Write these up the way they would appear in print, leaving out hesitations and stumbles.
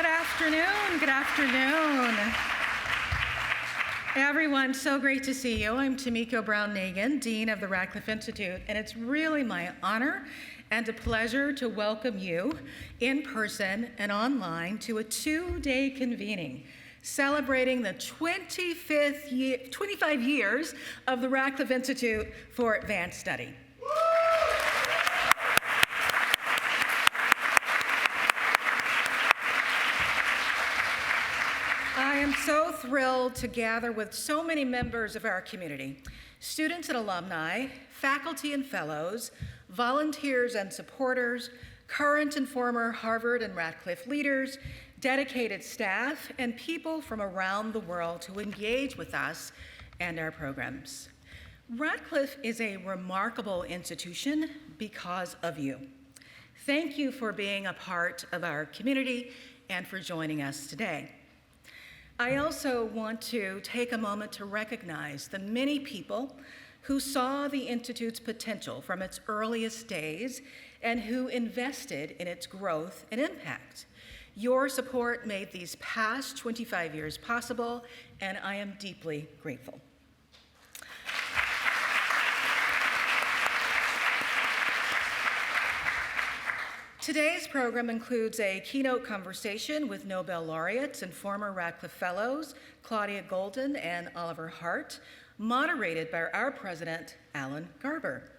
Good afternoon, good afternoon. Everyone, so great to see you. I'm Tomiko Brown-Nagin, Dean of the Radcliffe Institute, and it's really my honor and a pleasure to welcome you in person and online to a two-day convening celebrating the 25 years of the Radcliffe Institute for Advanced Study. I am so thrilled to gather with so many members of our community, students and alumni, faculty and fellows, volunteers and supporters, current and former Harvard and Radcliffe leaders, dedicated staff, and people from around the world who engage with us and our programs. Radcliffe is a remarkable institution because of you. Thank you for being a part of our community and for joining us today. I also want to take a moment to recognize the many people who saw the Institute's potential from its earliest days and who invested in its growth and impact. Your support made these past 25 years possible, and I am deeply grateful. Today's program includes a keynote conversation with Nobel Laureates and former Radcliffe Fellows, Claudia, Goldin, and Oliver Hart, moderated by our president, Garber.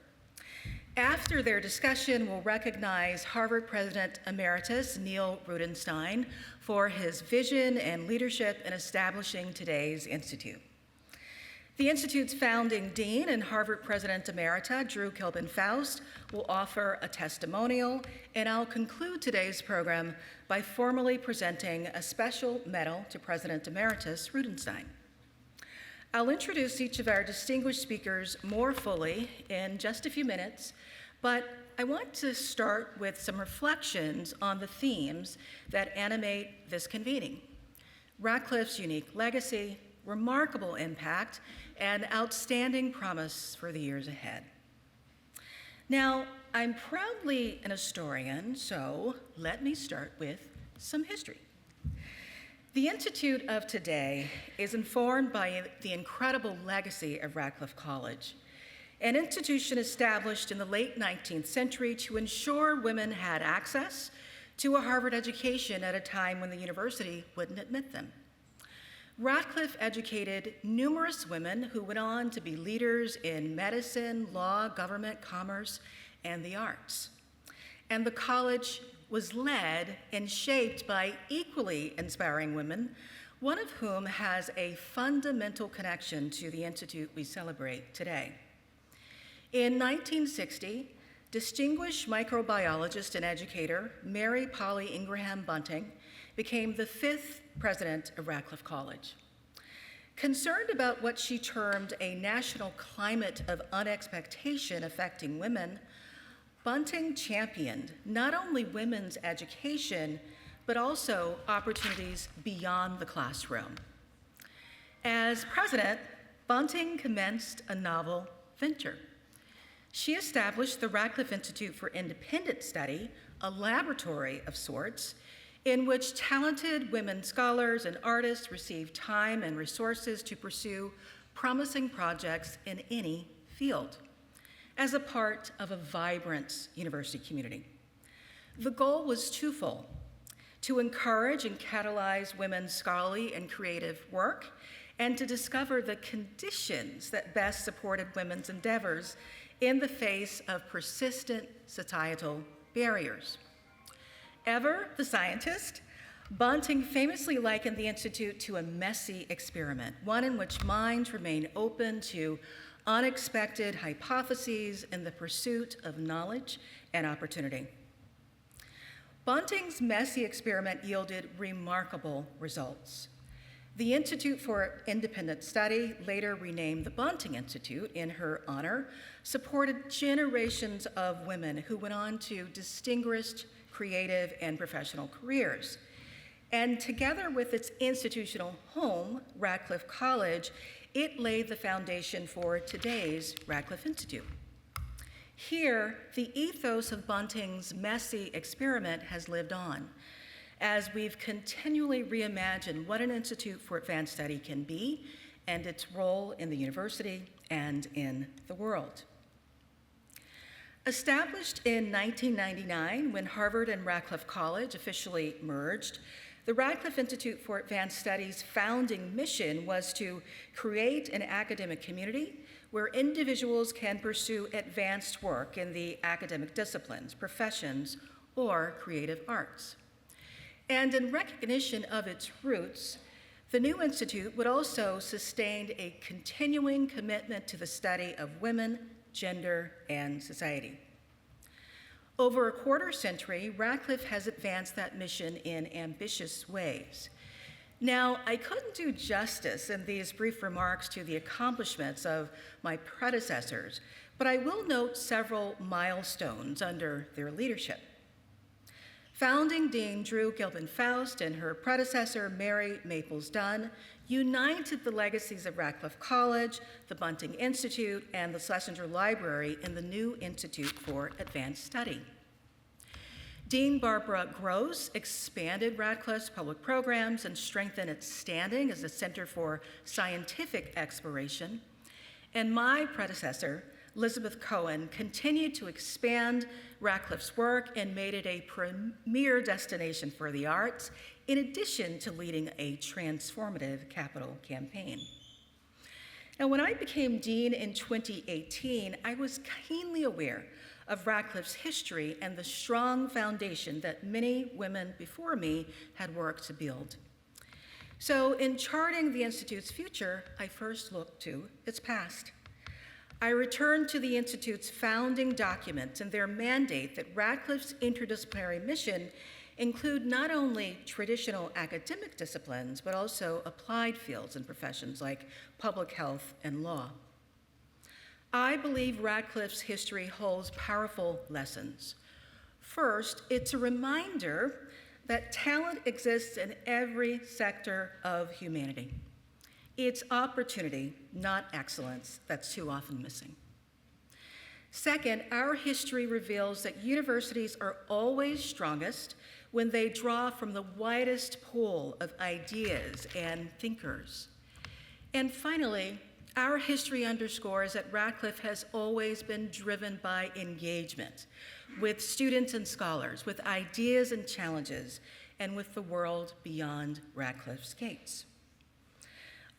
After their discussion, we'll recognize Harvard President Emeritus Neil Rudenstine for his vision and leadership in establishing today's institute. The Institute's founding dean and Harvard President Emerita, Drew Kilbin-Faust, will offer a testimonial, and I'll conclude today's program by formally presenting a special medal to President Emeritus Rudenstine. I'll introduce each of our distinguished speakers more fully in just a few minutes, but I want to start with some reflections on the themes that animate this convening: Radcliffe's unique legacy, remarkable impact, and outstanding promise for the years ahead. Now, I'm proudly an historian, so let me start with some history. The Institute of today is informed by the incredible legacy of Radcliffe College, an institution established in the late 19th century to ensure women had access to a Harvard education at a time when the university wouldn't admit them. Radcliffe educated numerous women who went on to be leaders in medicine, law, government, commerce, and the arts. And the college was led and shaped by equally inspiring women, one of whom has a fundamental connection to the institute we celebrate today. In 1960, distinguished microbiologist and educator Mary Polly Ingraham Bunting became the 5th president of Radcliffe College. Concerned about what she termed a national climate of unexpectation affecting women, Bunting championed not only women's education, but also opportunities beyond the classroom. As president, Bunting commenced a novel venture. She established the Radcliffe Institute for Independent Study, a laboratory of sorts, in which talented women scholars and artists receive time and resources to pursue promising projects in any field, as a part of a vibrant university community. The goal was twofold: to encourage and catalyze women's scholarly and creative work, and to discover the conditions that best supported women's endeavors in the face of persistent societal barriers. Ever the scientist, Bunting famously likened the Institute to a messy experiment, one in which minds remain open to unexpected hypotheses in the pursuit of knowledge and opportunity. Bunting's messy experiment yielded remarkable results. The Institute for Independent Study, later renamed the Bunting Institute in her honor, supported generations of women who went on to distinguished creative and professional careers. And together with its institutional home, Radcliffe College, it laid the foundation for today's Radcliffe Institute. Here, the ethos of Bunting's messy experiment has lived on, as we've continually reimagined what an Institute for Advanced Study can be and its role in the university and in the world. Established in 1999, when Harvard and Radcliffe College officially merged, the Radcliffe Institute for Advanced Studies' founding mission was to create an academic community where individuals can pursue advanced work in the academic disciplines, professions, or creative arts. And in recognition of its roots, the new institute would also sustain a continuing commitment to the study of women, gender, and society. Over a quarter century, Radcliffe has advanced that mission in ambitious ways. Now, I couldn't do justice in these brief remarks to the accomplishments of my predecessors, but I will note several milestones under their leadership. Founding Dean Drew Gilpin Faust and her predecessor, Mary Maples Dunn, united the legacies of Radcliffe College, the Bunting Institute, and the Schlesinger Library in the new Institute for Advanced Study. Dean Barbara Gross expanded Radcliffe's public programs and strengthened its standing as a center for scientific exploration. And my predecessor, Elizabeth Cohen, continued to expand Radcliffe's work and made it a premier destination for the arts, in addition to leading a transformative capital campaign. Now, when I became dean in 2018, I was keenly aware of Radcliffe's history and the strong foundation that many women before me had worked to build. So in charting the Institute's future, I first looked to its past. I returned to the Institute's founding documents and their mandate that Radcliffe's interdisciplinary mission include not only traditional academic disciplines, but also applied fields and professions like public health and law. I believe Radcliffe's history holds powerful lessons. First, it's a reminder that talent exists in every sector of humanity. It's opportunity, not excellence, that's too often missing. Second, our history reveals that universities are always strongest when they draw from the widest pool of ideas and thinkers. And finally, our history underscores that Radcliffe has always been driven by engagement with students and scholars, with ideas and challenges, and with the world beyond Radcliffe's gates.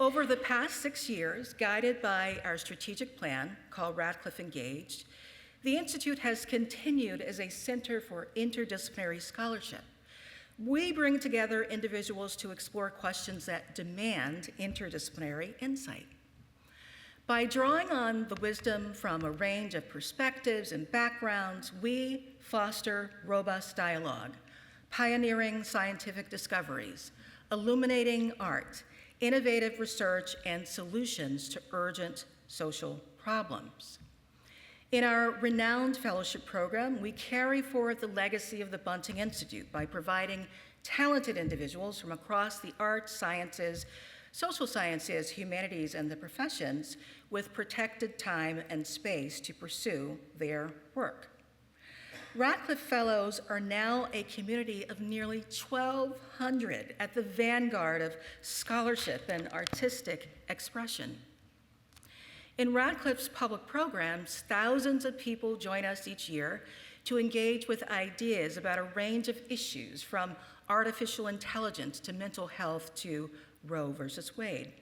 Over the past 6 years, guided by our strategic plan called Radcliffe Engaged, the Institute has continued as a center for interdisciplinary scholarship. We bring together individuals to explore questions that demand interdisciplinary insight. By drawing on the wisdom from a range of perspectives and backgrounds, we foster robust dialogue, pioneering scientific discoveries, illuminating art, innovative research, and solutions to urgent social problems. In our renowned fellowship program, we carry forward the legacy of the Bunting Institute by providing talented individuals from across the arts, sciences, social sciences, humanities, and the professions with protected time and space to pursue their work. Radcliffe Fellows are now a community of nearly 1,200 at the vanguard of scholarship and artistic expression. In Radcliffe's public programs, thousands of people join us each year to engage with ideas about a range of issues, from artificial intelligence to mental health to Roe versus Wade.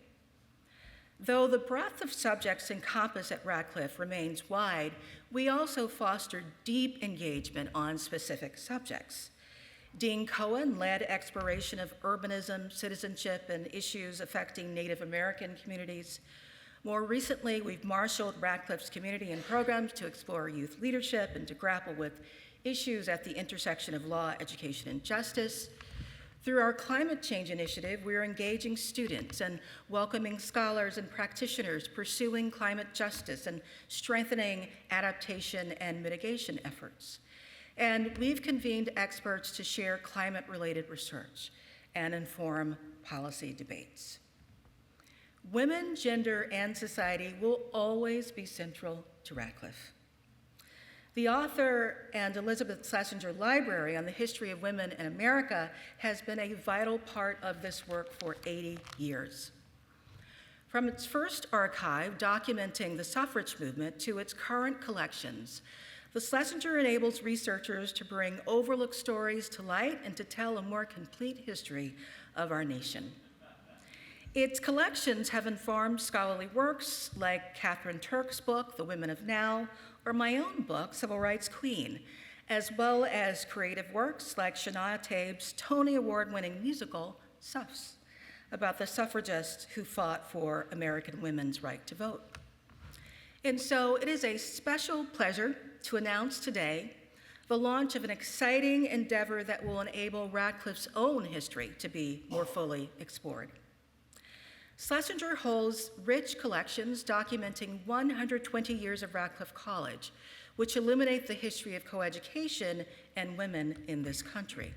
Though the breadth of subjects encompassed at Radcliffe remains wide, we also foster deep engagement on specific subjects. Dean Cohen led exploration of urbanism, citizenship, and issues affecting Native American communities. More recently, we've marshaled Radcliffe's community and programs to explore youth leadership and to grapple with issues at the intersection of law, education, and justice. Through our climate change initiative, we're engaging students and welcoming scholars and practitioners pursuing climate justice and strengthening adaptation and mitigation efforts. And we've convened experts to share climate-related research and inform policy debates. Women, gender, and society will always be central to Radcliffe. The Arthur and Elizabeth Schlesinger Library on the History of Women in America has been a vital part of this work for 80 years. From its first archive documenting the suffrage movement to its current collections, the Schlesinger enables researchers to bring overlooked stories to light and to tell a more complete history of our nation. Its collections have informed scholarly works like Catherine Turk's book, The Women of Now, or my own book, Civil Rights Queen, as well as creative works like Shania Taib's Tony Award-winning musical, Suffs, about the suffragists who fought for American women's right to vote. And so it is a special pleasure to announce today the launch of an exciting endeavor that will enable Radcliffe's own history to be more fully explored. Schlesinger holds rich collections documenting 120 years of Radcliffe College, which illuminate the history of coeducation and women in this country.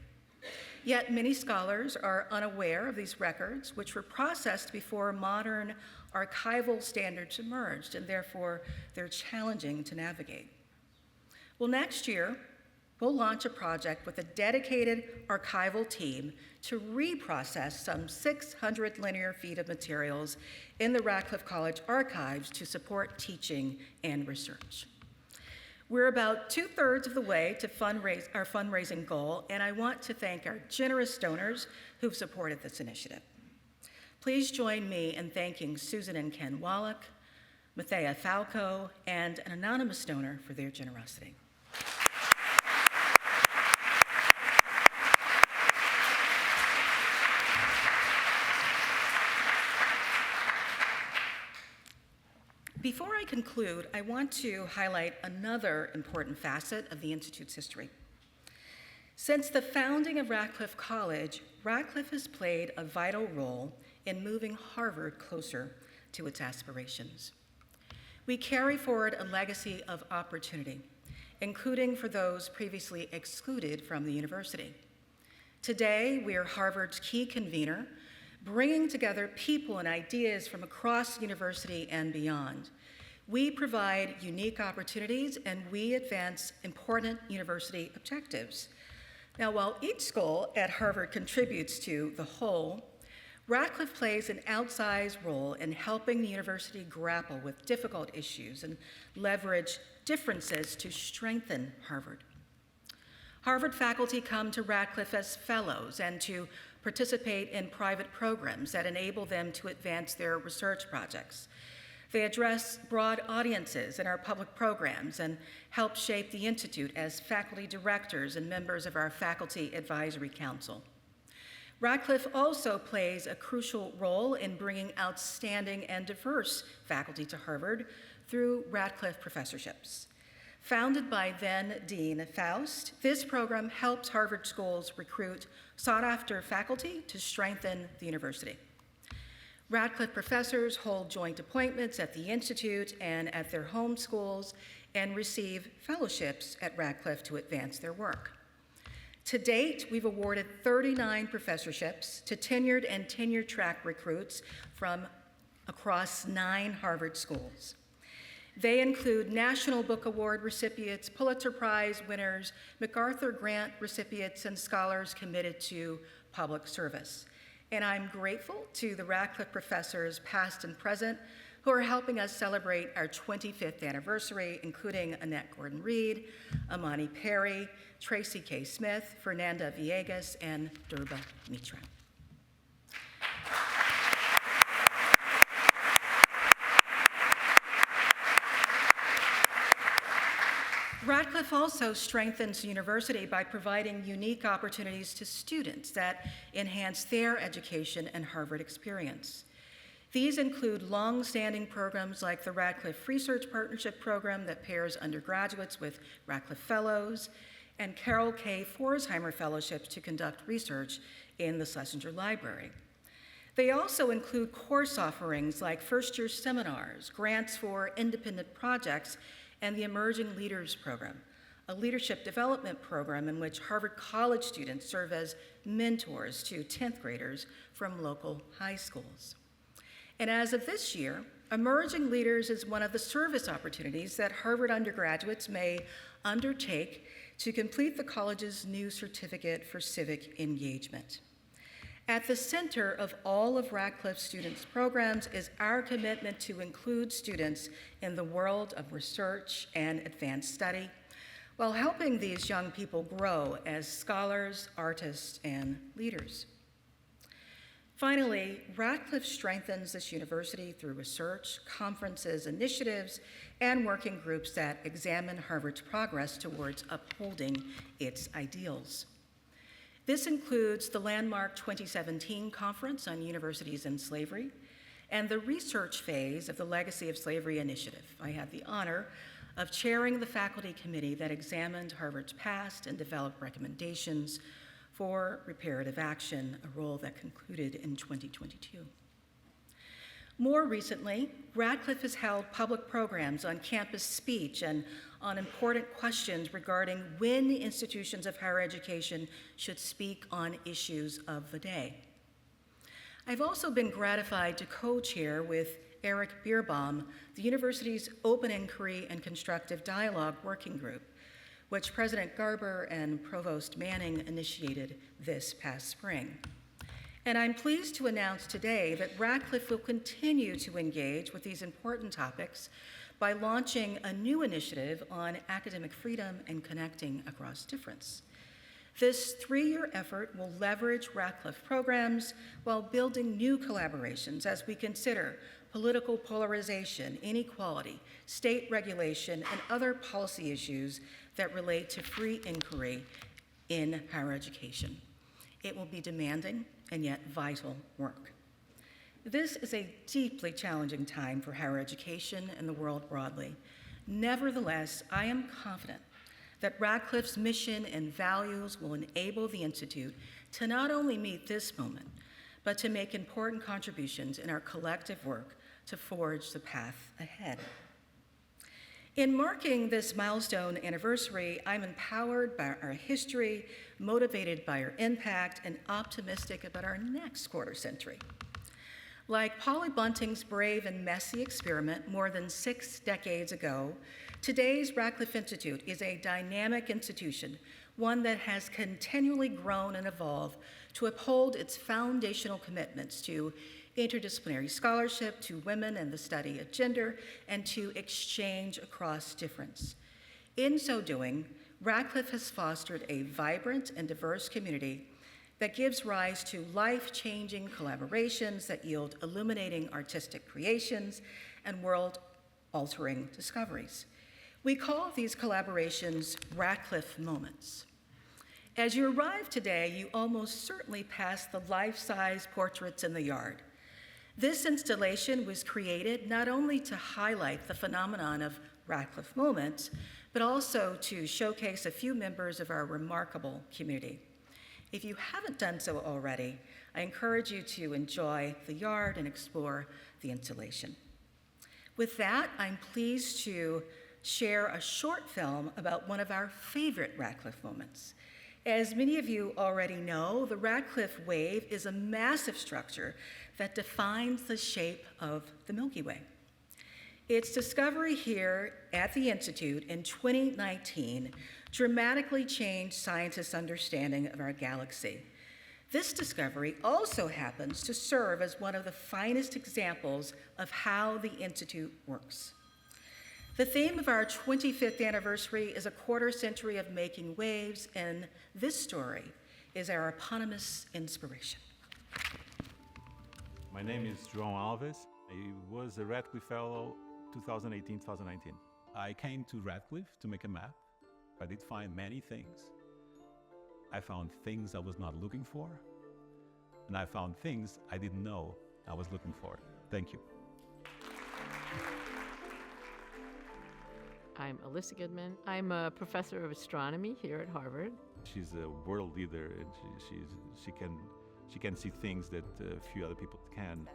Yet many scholars are unaware of these records, which were processed before modern archival standards emerged, and therefore they're challenging to navigate. Well, next year, we'll launch a project with a dedicated archival team to reprocess some 600 linear feet of materials in the Radcliffe College archives to support teaching and research. We're about 2/3 of the way to our fundraising goal, and I want to thank our generous donors who've supported this initiative. Please join me in thanking Susan and Ken Wallach, Mathea Falco, and an anonymous donor for their generosity. Before I conclude, I want to highlight another important facet of the Institute's history. Since the founding of Radcliffe College, Radcliffe has played a vital role in moving Harvard closer to its aspirations. We carry forward a legacy of opportunity, including for those previously excluded from the university. Today, we are Harvard's key convener, bringing together people and ideas from across the university and beyond. We provide unique opportunities and we advance important university objectives. Now, while each school at Harvard contributes to the whole, Radcliffe plays an outsized role in helping the university grapple with difficult issues and leverage differences to strengthen Harvard. Harvard faculty come to Radcliffe as fellows and to participate in private programs that enable them to advance their research projects. They address broad audiences in our public programs and help shape the Institute as faculty directors and members of our Faculty Advisory Council. Radcliffe also plays a crucial role in bringing outstanding and diverse faculty to Harvard through Radcliffe professorships. Founded by then Dean Faust, this program helps Harvard schools recruit sought-after faculty to strengthen the university. Radcliffe professors hold joint appointments at the Institute and at their home schools and receive fellowships at Radcliffe to advance their work. To date, we've awarded 39 professorships to tenured and tenure-track recruits from across 9 Harvard schools. They include National Book Award recipients, Pulitzer Prize winners, MacArthur Grant recipients, and scholars committed to public service. And I'm grateful to the Radcliffe professors, past and present, who are helping us celebrate our 25th anniversary, including Annette Gordon-Reed, Amani Perry, Tracy K. Smith, Fernanda Villegas, and Durba Mitra. Radcliffe also strengthens the university by providing unique opportunities to students that enhance their education and Harvard experience. These include long-standing programs like the Radcliffe Research Partnership Program that pairs undergraduates with Radcliffe Fellows, and Carol K. Forsheimer Fellowships to conduct research in the Schlesinger Library. They also include course offerings like first-year seminars, grants for independent projects, and the Emerging Leaders Program, a leadership development program in which Harvard College students serve as mentors to 10th graders from local high schools. And as of this year, Emerging Leaders is one of the service opportunities that Harvard undergraduates may undertake to complete the college's new certificate for civic engagement. At the center of all of Radcliffe students' programs is our commitment to include students in the world of research and advanced study, while helping these young people grow as scholars, artists, and leaders. Finally, Radcliffe strengthens this university through research, conferences, initiatives, and working groups that examine Harvard's progress towards upholding its ideals. This includes the landmark 2017 Conference on Universities and Slavery and the research phase of the Legacy of Slavery Initiative. I had the honor of chairing the faculty committee that examined Harvard's past and developed recommendations for reparative action, a role that concluded in 2022. More recently, Radcliffe has held public programs on campus speech and on important questions regarding when institutions of higher education should speak on issues of the day. I've also been gratified to co-chair with Eric Bierbaum the university's Open Inquiry and Constructive Dialogue Working Group, which President Garber and Provost Manning initiated this past spring. And I'm pleased to announce today that Radcliffe will continue to engage with these important topics by launching a new initiative on academic freedom and connecting across difference. This 3-year effort will leverage Radcliffe programs while building new collaborations as we consider political polarization, inequality, state regulation, and other policy issues that relate to free inquiry in higher education. It will be demanding and yet vital work. This is a deeply challenging time for higher education and the world broadly. Nevertheless, I am confident that Radcliffe's mission and values will enable the Institute to not only meet this moment, but to make important contributions in our collective work to forge the path ahead. In marking this milestone anniversary, I'm empowered by our history, motivated by our impact, and optimistic about our next quarter century. Like Polly Bunting's brave and messy experiment more than 6 decades ago, today's Radcliffe Institute is a dynamic institution, one that has continually grown and evolved to uphold its foundational commitments to interdisciplinary scholarship, to women and the study of gender, and to exchange across difference. In so doing, Radcliffe has fostered a vibrant and diverse community that gives rise to life-changing collaborations that yield illuminating artistic creations and world-altering discoveries. We call these collaborations Radcliffe moments. As you arrive today, you almost certainly passed the life-size portraits in the yard. This installation was created not only to highlight the phenomenon of Radcliffe moments, but also to showcase a few members of our remarkable community. If you haven't done so already, I encourage you to enjoy the yard and explore the installation. With that, I'm pleased to share a short film about one of our favorite Radcliffe moments. As many of you already know, the Radcliffe Wave is a massive structure that defines the shape of the Milky Way. Its discovery here at the Institute in 2019 dramatically changed scientists' understanding of our galaxy. This discovery also happens to serve as one of the finest examples of how the Institute works. The theme of our 25th anniversary is a quarter century of making waves, and this story is our eponymous inspiration. My name is João Alves. I was a Radcliffe Fellow 2018-2019. I came to Radcliffe to make a map. I did find many things. I found things I was not looking for, and I found things I didn't know I was looking for. Thank you. I'm Alyssa Goodman. I'm a professor of astronomy here at Harvard. She's a world leader, and she can see things that few other people can.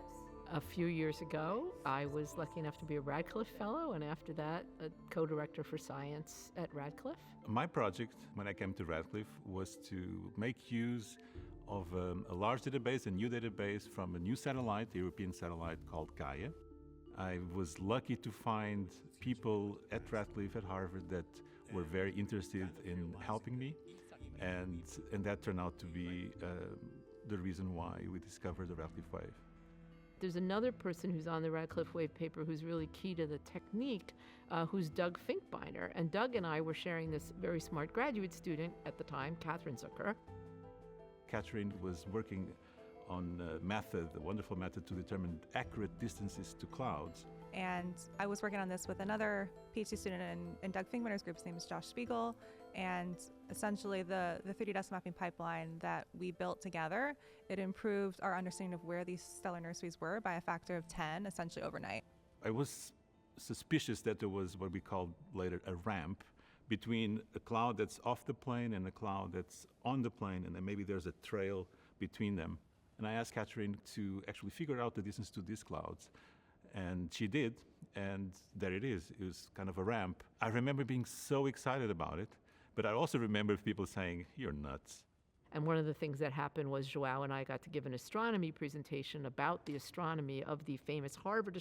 A few years ago, I was lucky enough to be a Radcliffe Fellow, and after that, a co-director for science at Radcliffe. My project, when I came to Radcliffe, was to make use of a large database, a new database from a new satellite, the European satellite called Geyser. I was lucky to find people at Radcliffe, at Harvard, that were very interested in helping me, and that turned out to be the reason why we discovered the Radcliffe wave. There's another person who's on the Radcliffe wave paper who's really key to the technique, who's Doug Finkbeiner. And Doug and I were sharing this very smart graduate student at the time, Catherine Zucker. Catherine was working on a method, a wonderful method to determine accurate distances to clouds. And I was working on this with another PhD student in Doug Finkbeiner's group. His name is Josh Spiegel. And essentially the 3D dust mapping pipeline that we built together, it improved our understanding of where these stellar nurseries were by a factor of 10, essentially overnight. I was suspicious that there was what we called later a ramp between a cloud that's off the plane and a cloud that's on the plane, and then maybe there's a trail between them. And I asked Catherine to actually figure out the distance to these clouds. And she did, and there it is. It was kind of a ramp. I remember being so excited about it, but I also remember people saying, "You're nuts." And one of the things that happened was Joao and I got to give an astronomy presentation about the astronomy of the famous Radcliffe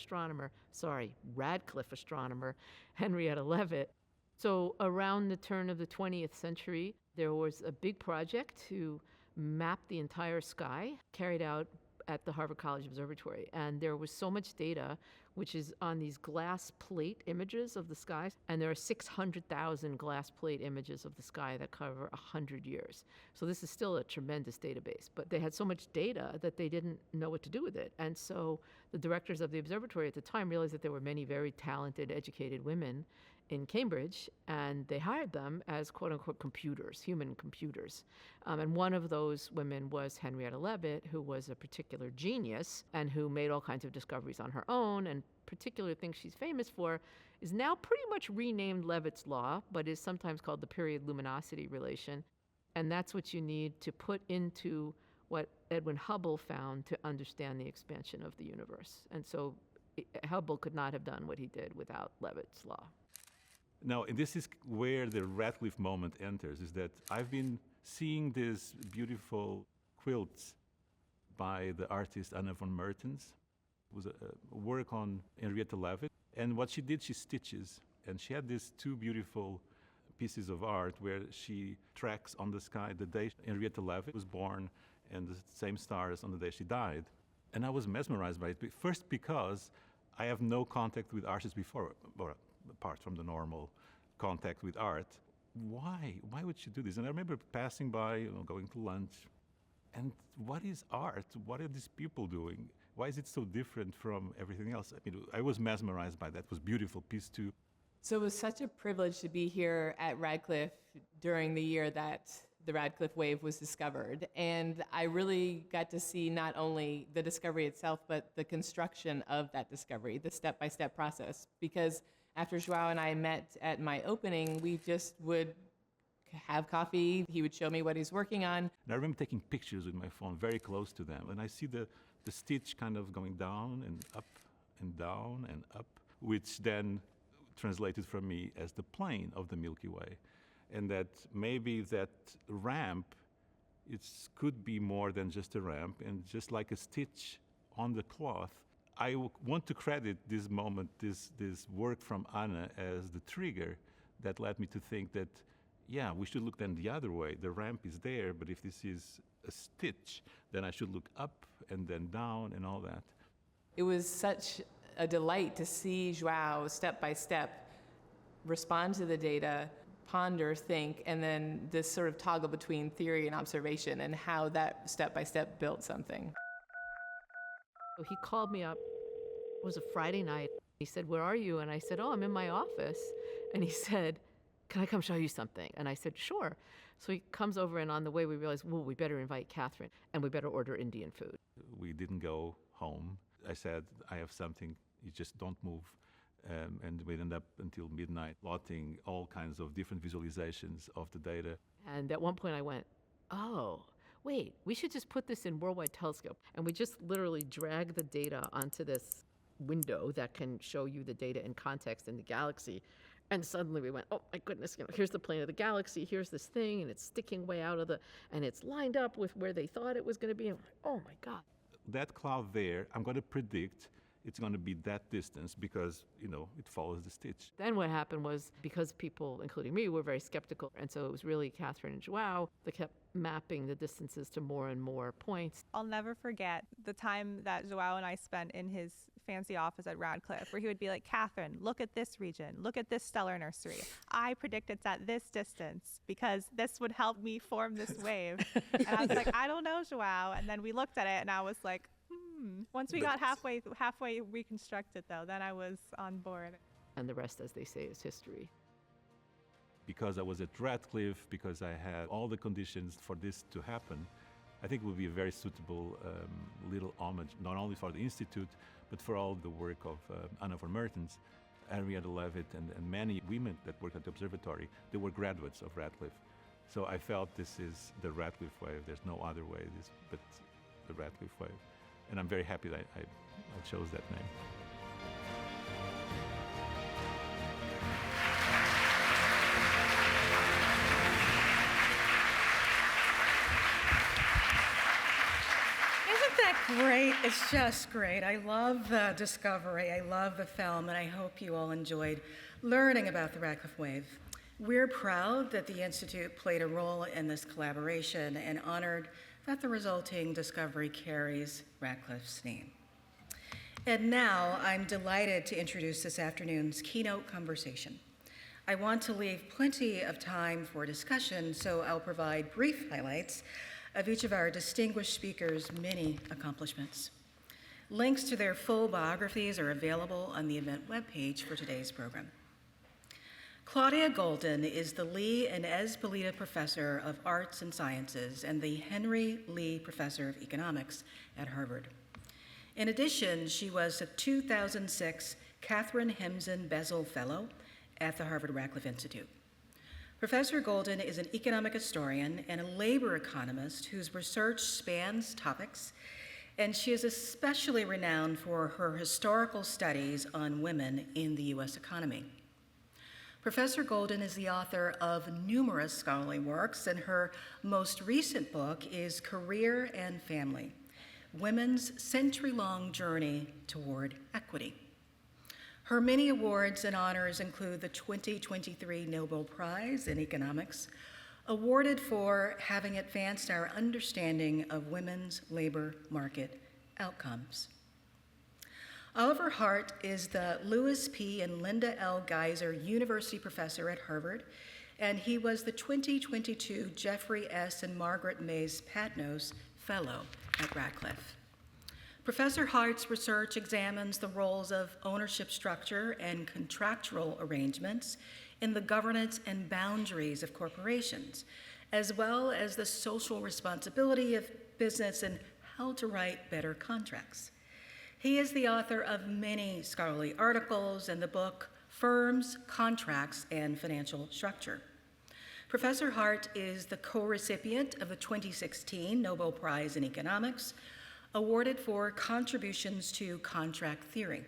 astronomer, Henrietta Leavitt. So around the turn of the 20th century, there was a big project to map the entire sky, carried out at the Harvard College Observatory. And there was so much data, which is on these glass plate images of the skies. And there are 600,000 glass plate images of the sky that cover 100 years. So this is still a tremendous database. But they had so much data that they didn't know what to do with it. And so the directors of the observatory at the time realized that there were many very talented, educated women in Cambridge, and they hired them as quote-unquote computers, human computers. And one of those women was Henrietta Leavitt, who was a particular genius and who made all kinds of discoveries on her own. And particular thing she's famous for is now pretty much renamed Leavitt's law, but is sometimes called the period luminosity relation. And that's what you need to put into what Edwin Hubble found to understand the expansion of the universe. And so Hubble could not have done what he did without Leavitt's law. Now, and this is where the Radcliffe moment enters, is that I've been seeing these beautiful quilts by the artist Anna von Mertens. It was a work on Henrietta Leavitt. And what she did, she stitches. And she had these two beautiful pieces of art where she tracks on the sky the day Henrietta Leavitt was born and the same stars on the day she died. And I was mesmerized by it, first because I have no contact with artists before, or apart from the normal contact with art. Why would she do this? And I remember passing by, going to lunch, and what is art? What are these people doing? Why is it so different from everything else? I mean, I was mesmerized by that. It was beautiful, piece two. So it was such a privilege to be here at Radcliffe during the year that the Radcliffe wave was discovered. And I really got to see not only the discovery itself, but the construction of that discovery, the step-by-step process. Because after Joao and I met at my opening, we just would have coffee. He would show me what he's working on. And I remember taking pictures with my phone very close to them. And I see the stitch kind of going down and up and down and up, which then translated for me as the plane of the Milky Way. And that maybe that ramp, could be more than just a ramp, and just like a stitch on the cloth. I want to credit this moment, this work from Anna, as the trigger that led me to think that, yeah, we should look then the other way. The ramp is there, but if this is a stitch, then I should look up and then down and all that. It was such a delight to see Joao step by step respond to the data, ponder, think, and then this sort of toggle between theory and observation and how that step by step built something. So he called me up. It was a Friday night. He said, "Where are you?" And I said, "Oh, I'm in my office." And he said, "Can I come show you something?" And I said, "Sure." So he comes over, and on the way we realized, well, we better invite Catherine, and we better order Indian food. We didn't go home. I said, "I have something, you just don't move." And we ended up until midnight plotting all kinds of different visualizations of the data. And at one point I went, oh, wait, we should just put this in worldwide telescope. And we just literally drag the data onto this window that can show you the data in context in the galaxy. And suddenly we went, oh my goodness, here's the plane of the galaxy, here's this thing, and it's sticking way out of and it's lined up with where they thought it was going to be. And we're like, oh my God. That cloud there, I'm going to predict, it's going to be that distance because, it follows the stitch. Then what happened was, because people, including me, were very skeptical, and so it was really Catherine and Joao that kept mapping the distances to more and more points. I'll never forget the time that Joao and I spent in his fancy office at Radcliffe, where he would be like, Catherine, look at this region, look at this stellar nursery. I predict it's at this distance because this would help me form this wave. And I was like, I don't know, Joao. And then we looked at it and I was like, Once we got halfway reconstructed, though, then I was on board. And the rest, as they say, is history. Because I was at Radcliffe, because I had all the conditions for this to happen, I think it would be a very suitable little homage, not only for the Institute, but for all the work of Anna von Mertens, Henrietta Leavitt, and many women that work at the observatory. They were graduates of Radcliffe. So I felt this is the Radcliffe wave. There's no other way but the Radcliffe wave. And I'm very happy that I chose that name. Isn't that great? It's just great. I love the discovery. I love the film, and I hope you all enjoyed learning about the Radcliffe wave. We're proud that the Institute played a role in this collaboration and honored that the resulting discovery carries Radcliffe's name. And now I'm delighted to introduce this afternoon's keynote conversation. I want to leave plenty of time for discussion, so I'll provide brief highlights of each of our distinguished speakers' many accomplishments. Links to their full biographies are available on the event webpage for today's program. Claudia Goldin is the Lee and Ezpeleta Professor of Arts and Sciences and the Henry Lee Professor of Economics at Harvard. In addition, she was a 2006 Catherine Hemsen Bezel Fellow at the Harvard Radcliffe Institute. Professor Goldin is an economic historian and a labor economist whose research spans topics, and she is especially renowned for her historical studies on women in the U.S. economy. Professor Goldin is the author of numerous scholarly works, and her most recent book is Career and Family: Women's Century-Long Journey Toward Equity. Her many awards and honors include the 2023 Nobel Prize in Economics, awarded for having advanced our understanding of women's labor market outcomes. Oliver Hart is the Louis P. and Linda L. Geyser University Professor at Harvard, and he was the 2022 Jeffrey S. and Margaret Mays Patnos Fellow at Radcliffe. Professor Hart's research examines the roles of ownership structure and contractual arrangements in the governance and boundaries of corporations, as well as the social responsibility of business and how to write better contracts. He is the author of many scholarly articles and the book Firms, Contracts, and Financial Structure. Professor Hart is the co-recipient of the 2016 Nobel Prize in Economics, awarded for contributions to contract theory.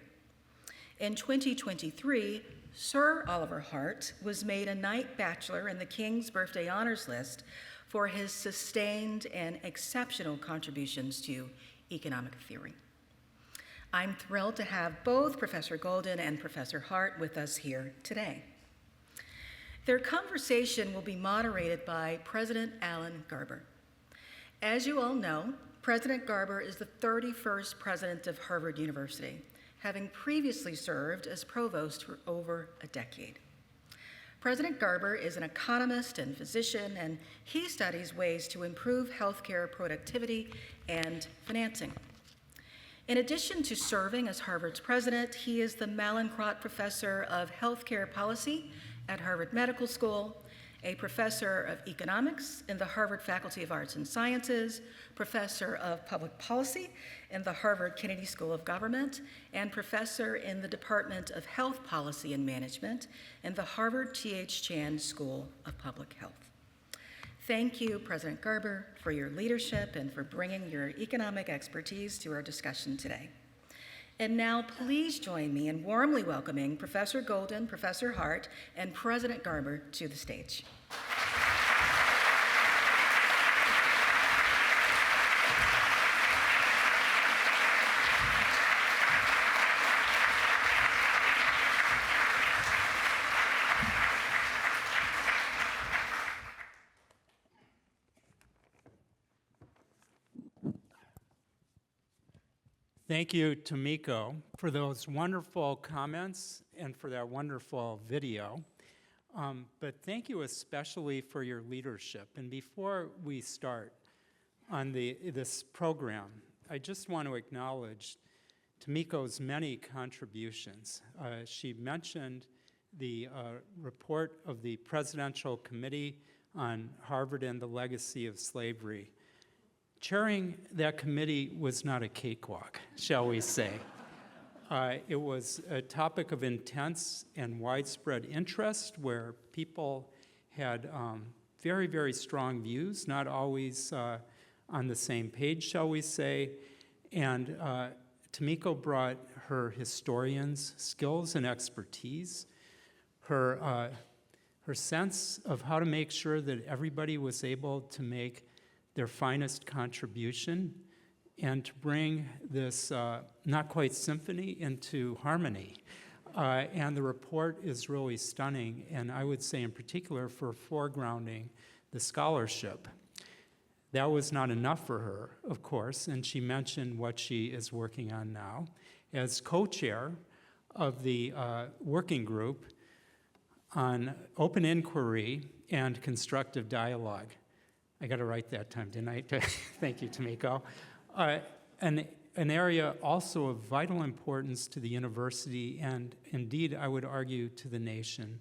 In 2023, Sir Oliver Hart was made a Knight Bachelor in the King's Birthday Honors List for his sustained and exceptional contributions to economic theory. I'm thrilled to have both Professor Goldin and Professor Hart with us here today. Their conversation will be moderated by President Alan Garber. As you all know, President Garber is the 31st president of Harvard University, having previously served as provost for over a decade. President Garber is an economist and physician, and he studies ways to improve healthcare productivity and financing. In addition to serving as Harvard's president, he is the Mallinckrodt Professor of Healthcare Policy at Harvard Medical School, a professor of economics in the Harvard Faculty of Arts and Sciences, professor of public policy in the Harvard Kennedy School of Government, and professor in the Department of Health Policy and Management in the Harvard T.H. Chan School of Public Health. Thank you, President Garber, for your leadership and for bringing your economic expertise to our discussion today. And now please join me in warmly welcoming Professor Goldin, Professor Hart, and President Garber to the stage. Thank you, Tomiko, for those wonderful comments and for that wonderful video. But thank you especially for your leadership. And before we start on this program, I just want to acknowledge Tomiko's many contributions. She mentioned the report of the Presidential Committee on Harvard and the Legacy of Slavery. Chairing that committee was not a cakewalk, shall we say. It was a topic of intense and widespread interest where people had very, very strong views, not always on the same page, shall we say. And Tomiko brought her historian's skills and expertise, her sense of how to make sure that everybody was able to make their finest contribution and to bring this not quite symphony into harmony. And the report is really stunning, and I would say in particular for foregrounding the scholarship. That was not enough for her, of course, and she mentioned what she is working on now. As co-chair of the working group on open inquiry and constructive dialogue. I got it right that time, didn't I? Thank you, Tomiko. An area also of vital importance to the university and indeed, I would argue, to the nation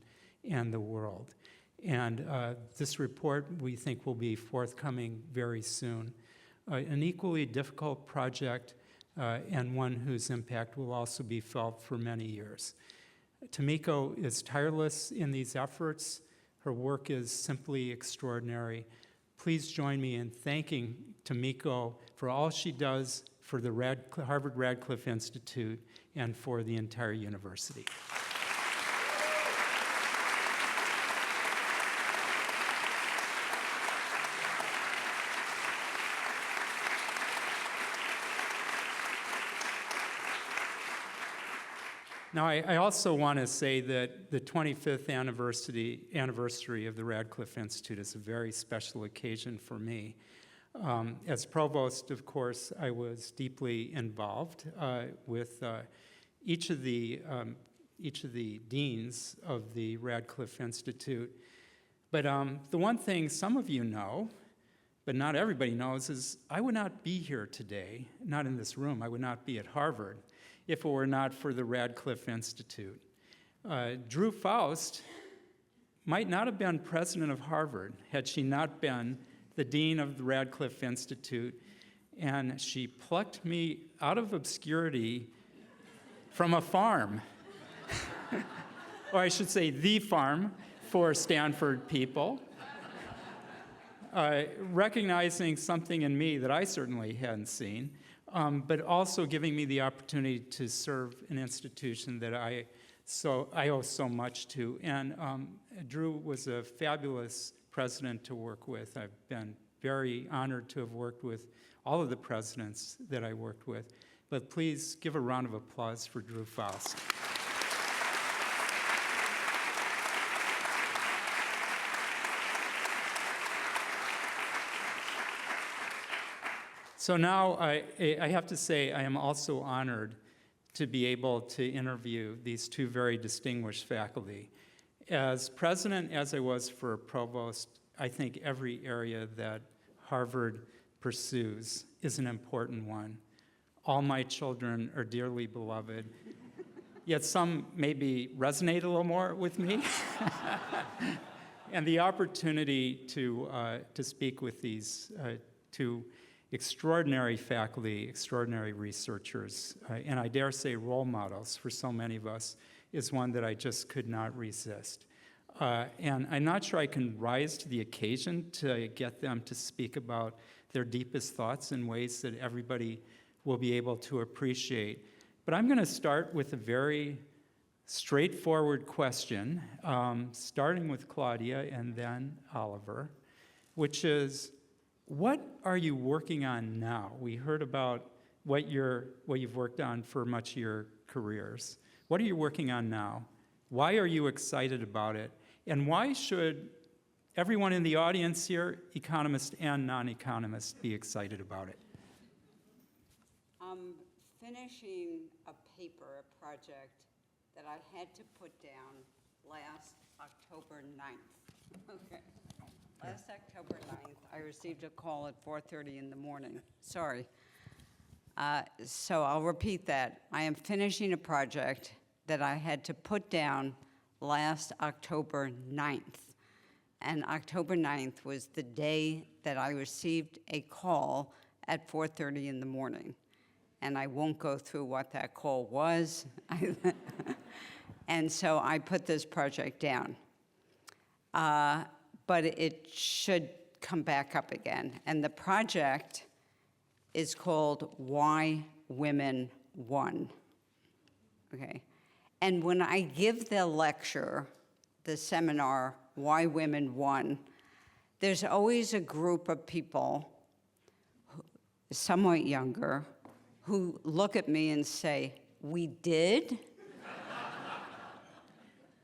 and the world. And this report, we think, will be forthcoming very soon. An equally difficult project and one whose impact will also be felt for many years. Tomiko is tireless in these efforts. Her work is simply extraordinary. Please join me in thanking Tomiko for all she does for the Harvard Radcliffe Institute and for the entire university. Now, I also want to say that the 25th anniversary of the Radcliffe Institute is a very special occasion for me. As provost, of course, I was deeply involved with each of the deans of the Radcliffe Institute. But the one thing some of you know, but not everybody knows, is I would not be here today, not in this room, I would not be at Harvard, if it were not for the Radcliffe Institute. Drew Faust might not have been president of Harvard had she not been the dean of the Radcliffe Institute, and she plucked me out of obscurity from a farm, or I should say the farm for Stanford people, recognizing something in me that I certainly hadn't seen, but also giving me the opportunity to serve an institution that I owe so much to. And Drew was a fabulous president to work with. I've been very honored to have worked with all of the presidents that I worked with. But please give a round of applause for Drew Faust. So now I have to say I am also honored to be able to interview these two very distinguished faculty. As president, as I was for provost, I think every area that Harvard pursues is an important one. All my children are dearly beloved, yet some maybe resonate a little more with me. And the opportunity to speak with these two extraordinary faculty, extraordinary researchers, and I dare say role models for so many of us, is one that I just could not resist. And I'm not sure I can rise to the occasion to get them to speak about their deepest thoughts in ways that everybody will be able to appreciate. But I'm going to start with a very straightforward question, starting with Claudia and then Oliver, which is, what are you working on now? We heard about what you've worked on for much of your careers. What are you working on now? Why are you excited about it? And why should everyone in the audience here, economists and non-economists, be excited about it? finishing a paper, a project that I had to put down last October 9th. Okay. Last October 9th, I received a call at 4:30 in the morning. Sorry. So I'll repeat that. I am finishing a project that I had to put down last October 9th. And October 9th was the day that I received a call at 4:30 in the morning. And I won't go through what that call was. And so I put this project down. But it should come back up again. And the project is called Why Women Won. Okay. And when I give the lecture, the seminar, Why Women Won, there's always a group of people, somewhat younger, who look at me and say, "We did?"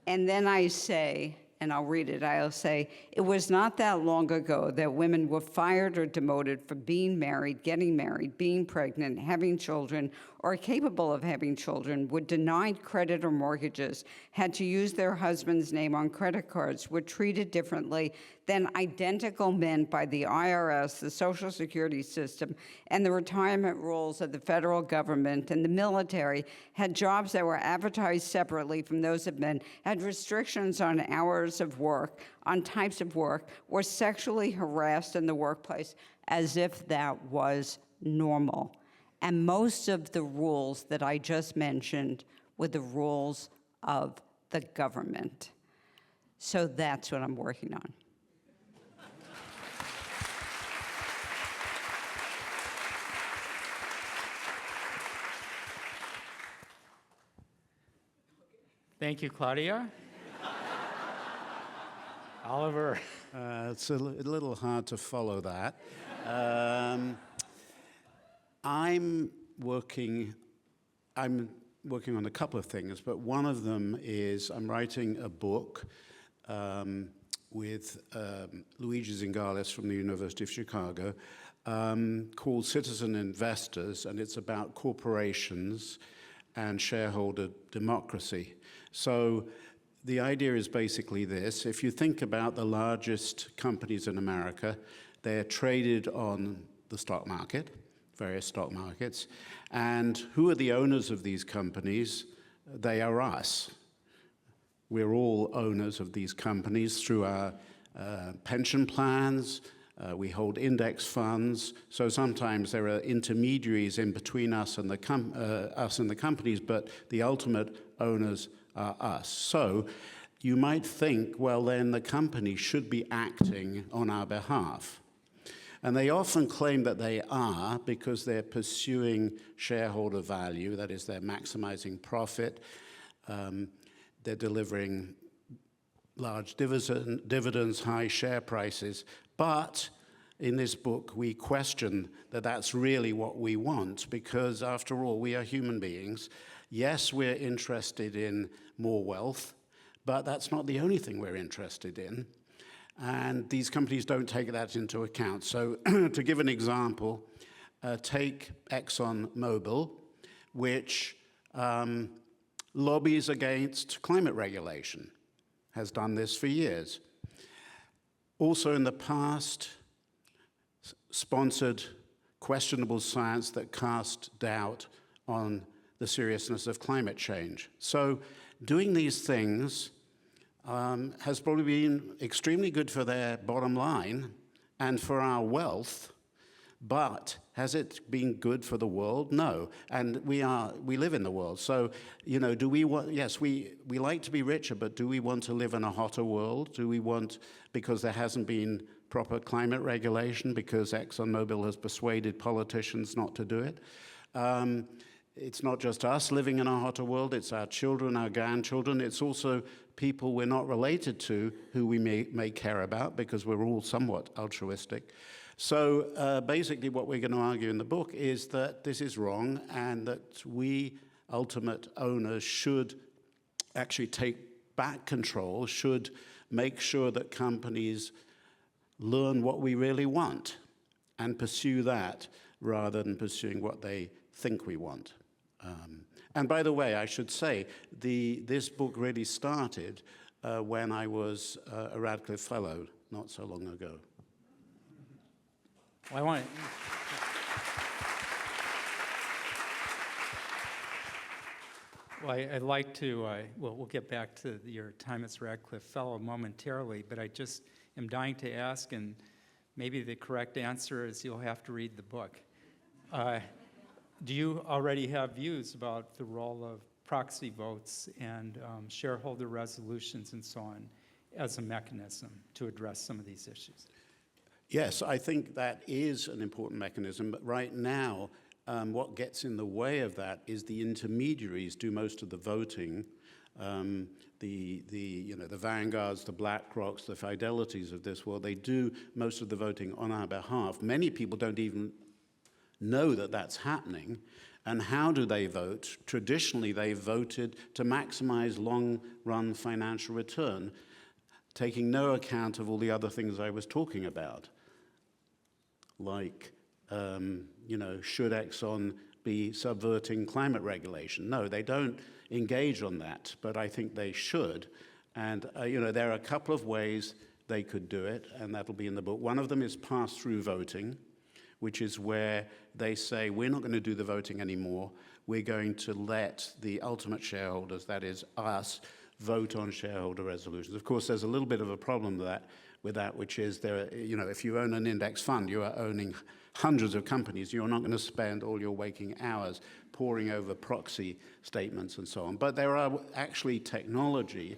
And then I say, and I'll read it, I'll say, "It was not that long ago that women were fired or demoted for being married, getting married, being pregnant, having children, or capable of having children, were denied credit or mortgages, had to use their husband's name on credit cards, were treated differently than identical men by the IRS, the Social Security system, and the retirement rules of the federal government, and the military, had jobs that were advertised separately from those of men, had restrictions on hours of work, on types of work, were sexually harassed in the workplace, as if that was normal." And most of the rules that I just mentioned were the rules of the government. So that's what I'm working on. Thank you, Claudia. Oliver. It's a little hard to follow that. I'm working on a couple of things, but one of them is I'm writing a book with Luigi Zingales from the University of Chicago called Citizen Investors, and it's about corporations and shareholder democracy. So the idea is basically this. If you think about the largest companies in America, they're traded on the stock market, various stock markets. And who are the owners of these companies? They are us. We're all owners of these companies through our pension plans. We hold index funds. So sometimes there are intermediaries in between us and the companies, but the ultimate owners are us. So you might think, well, then the company should be acting on our behalf. And they often claim that they are because they're pursuing shareholder value, that is, they're maximizing profit, they're delivering large dividends, high share prices. But in this book, we question that that's really what we want, because after all, we are human beings. Yes, we're interested in more wealth, but that's not the only thing we're interested in. And these companies don't take that into account. So to give an example, take ExxonMobil, which lobbies against climate regulation, has done this for years. Also in the past, sponsored questionable science that cast doubt on the seriousness of climate change. So doing these things has probably been extremely good for their bottom line and for our wealth, but has it been good for the world? No. And we live in the world. So, do we want, yes, we like to be richer, but do we want to live in a hotter world? Do we want, because there hasn't been proper climate regulation, because ExxonMobil has persuaded politicians not to do it? It's not just us living in a hotter world, it's our children, our grandchildren. It's also people we're not related to who we may care about, because we're all somewhat altruistic. So basically what we're going to argue in the book is that this is wrong, and that we, ultimate owners, should actually take back control, should make sure that companies learn what we really want and pursue that rather than pursuing what they think we want. And by the way, I should say, this book really started when I was a Radcliffe Fellow not so long ago. Well, I want Well, I'd like to, we'll get back to your time as Radcliffe Fellow momentarily, but I just am dying to ask, and maybe the correct answer is you'll have to read the book. Do you already have views about the role of proxy votes and shareholder resolutions and so on as a mechanism to address some of these issues? Yes, I think that is an important mechanism, but right now, what gets in the way of that is the intermediaries do most of the voting. The Vanguards, the BlackRocks, the Fidelities of this world, they do most of the voting on our behalf. Many people don't even know that that's happening. And how do they vote? Traditionally, they voted to maximize long-run financial return, taking no account of all the other things I was talking about, like, should Exxon be subverting climate regulation? No, they don't engage on that, but I think they should. And, there are a couple of ways they could do it, and that'll be in the book. One of them is pass-through voting, which is where they say, we're not going to do the voting anymore. We're going to let the ultimate shareholders, that is us, vote on shareholder resolutions. Of course, there's a little bit of a problem with that, which is, if you own an index fund, you are owning hundreds of companies. You're not going to spend all your waking hours poring over proxy statements and so on. But there are actually technology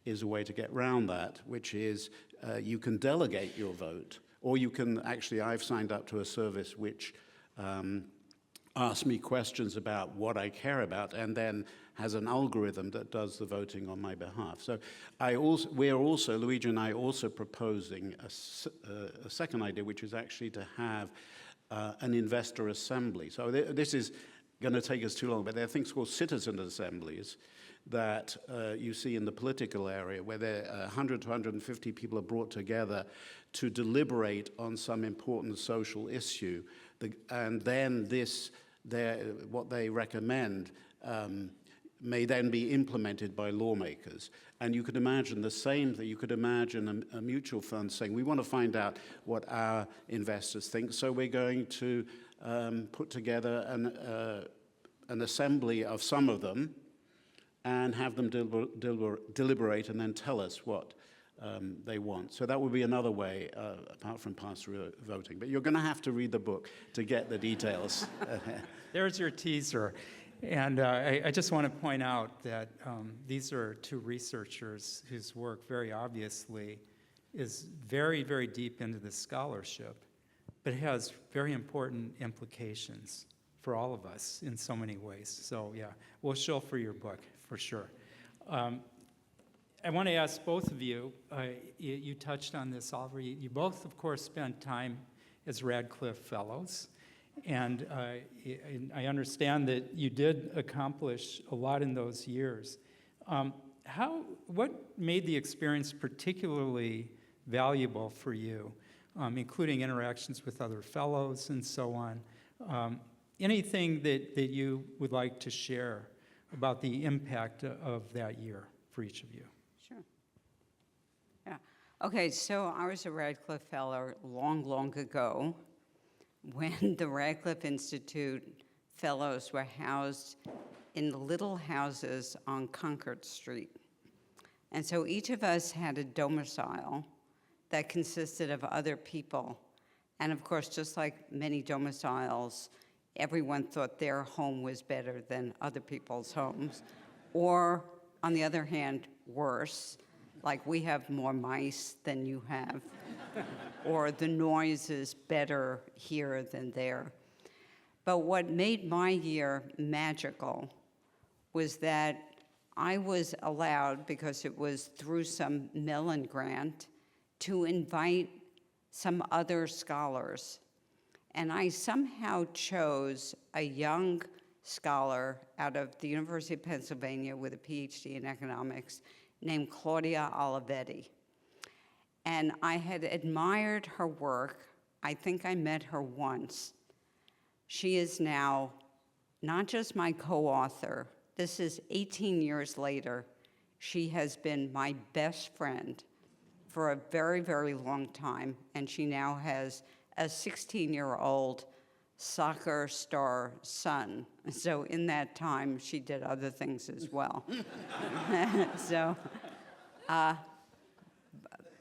is a way to get around that, which is you can delegate your vote, or you can actually, I've signed up to a service which asks me questions about what I care about and then has an algorithm that does the voting on my behalf. So Luigi and I also proposing a second idea, which is actually to have an investor assembly. So this is going to take us too long, but there are things called citizen assemblies that you see in the political area, where 100 to 150 people are brought together to deliberate on some important social issue, and then what they recommend may then be implemented by lawmakers. And you could imagine the same thing. You could imagine a mutual fund saying, we want to find out what our investors think, so we're going to put together an assembly of some of them and have them deliberate and then tell us what they want. So that would be another way, apart from pass-through voting. But you're going to have to read the book to get the details. There's your teaser. And I just want to point out that these are two researchers whose work very obviously is very, very deep into the scholarship, but it has very important implications for all of us in so many ways. So yeah, we'll show for your book, for sure. I want to ask both of you, you touched on this already, you both, of course, spent time as Radcliffe Fellows. And I understand that you did accomplish a lot in those years. What made the experience particularly valuable for you, including interactions with other fellows and so on? Anything that you would like to share about the impact of that year for each of you? Sure. Yeah. Okay, so I was a Radcliffe Fellow long, long ago, when the Radcliffe Institute Fellows were housed in the little houses on Concord Street. And so each of us had a domicile that consisted of other people. And of course, just like many domiciles, everyone thought their home was better than other people's homes. Or, on the other hand, worse, like we have more mice than you have. Or the noise is better here than there. But what made my year magical was that I was allowed, because it was through some Mellon grant, to invite some other scholars. And I somehow chose a young scholar out of the University of Pennsylvania with a PhD in economics named Claudia Olivetti. And I had admired her work. I think I met her once. She is now not just my co-author, this is 18 years later, she has been my best friend for a very, very long time, and she now has a 16-year-old soccer star son. So in that time, she did other things as well. So,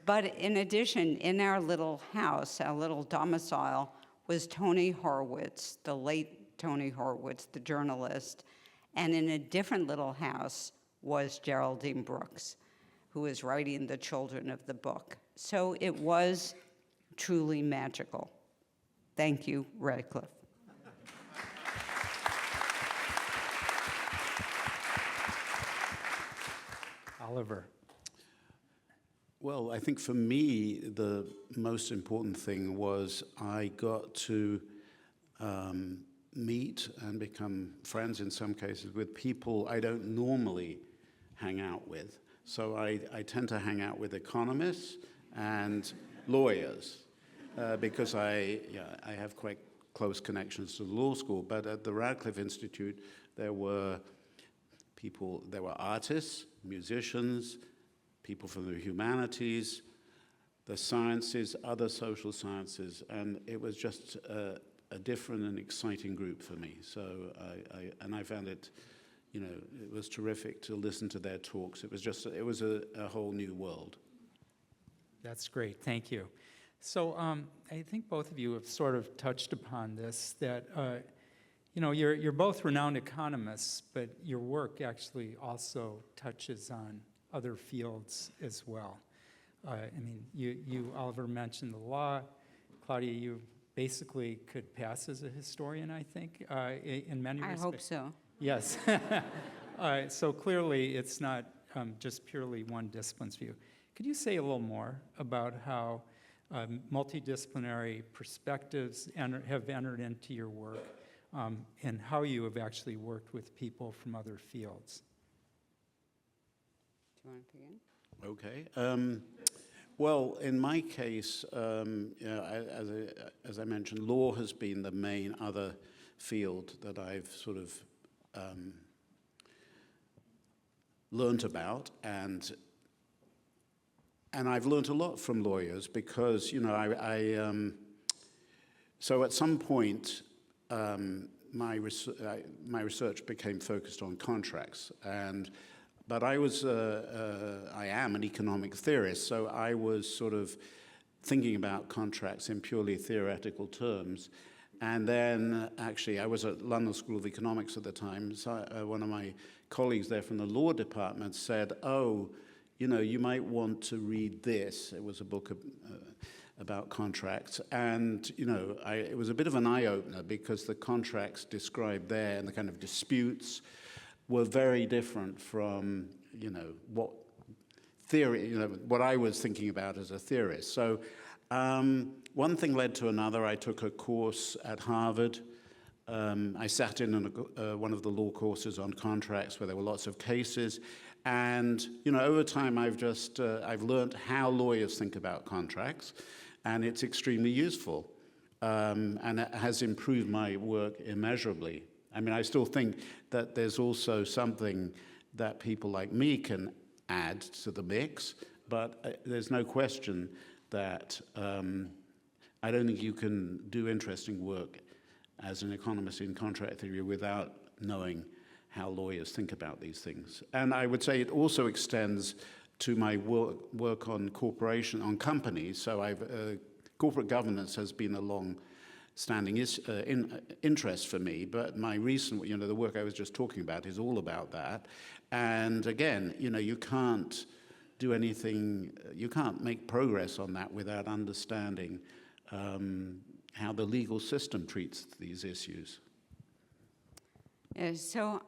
but in addition, in our little house, our little domicile, was Tony Horwitz, the late Tony Horwitz, the journalist. And in a different little house was Geraldine Brooks, who is writing the children of the book. So it was truly magical. Thank you, Radcliffe. Oliver. Well, I think for me, the most important thing was I got to meet and become friends in some cases with people I don't normally hang out with. So I tend to hang out with economists and lawyers because I have quite close connections to the law school. But at the Radcliffe Institute, there were artists, musicians, people from the humanities, the sciences, other social sciences, and it was just a different and exciting group for me. So I found it, it was terrific to listen to their talks. It was a whole new world. That's great, thank you. So I think both of you have sort of touched upon this, that you're both renowned economists, but your work actually also touches on other fields as well. You, Oliver, mentioned the law. Claudia, you basically could pass as a historian, I think, in many respects. I hope so. Yes. So clearly, it's not just purely one discipline's view. Could you say a little more about how multidisciplinary perspectives have entered into your work and how you have actually worked with people from other fields? Do you want to begin? Okay. Well, in my case, as I mentioned, law has been the main other field that I've sort of learned about, and I've learned a lot from lawyers because, so at some point, my research became focused on contracts, but I am an economic theorist, so I was sort of thinking about contracts in purely theoretical terms. And then, actually, I was at London School of Economics at the time, so one of my colleagues there from the law department said, you might want to read this. It was a book about contracts. And, it was a bit of an eye-opener because the contracts described there and the kind of disputes were very different from, what theory, what I was thinking about as a theorist. So one thing led to another. I took a course at Harvard. I sat in one of the law courses on contracts where there were lots of cases. And, over time, I've learned how lawyers think about contracts, and it's extremely useful. And it has improved my work immeasurably. I still think that there's also something that people like me can add to the mix, but there's no question that I don't think you can do interesting work as an economist in contract theory without knowing how lawyers think about these things. And I would say it also extends to my work on companies. So corporate governance has been a long-standing interest for me, but my recent, the work I was just talking about is all about that. And again, you can't do anything, you can't make progress on that without understanding how the legal system treats these issues. So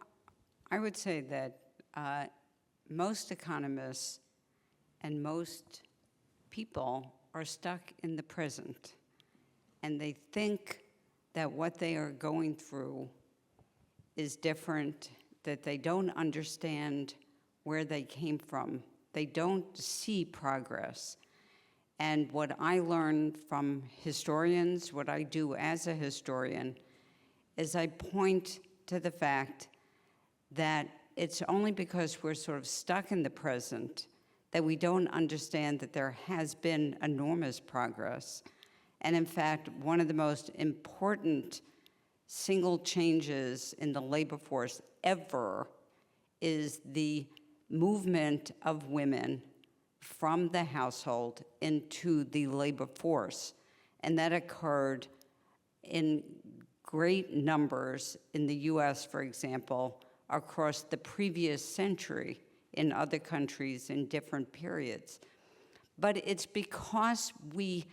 I would say that most economists and most people are stuck in the present, and they think that what they are going through is different, that they don't understand where they came from. They don't see progress. And what I learned from historians, what I do as a historian, is I point to the fact that it's only because we're sort of stuck in the present that we don't understand that there has been enormous progress. And in fact, one of the most important single changes in the labor force ever is the movement of women from the household into the labor force. And that occurred in great numbers in the US, for example, across the previous century, in other countries in different periods. But it's because we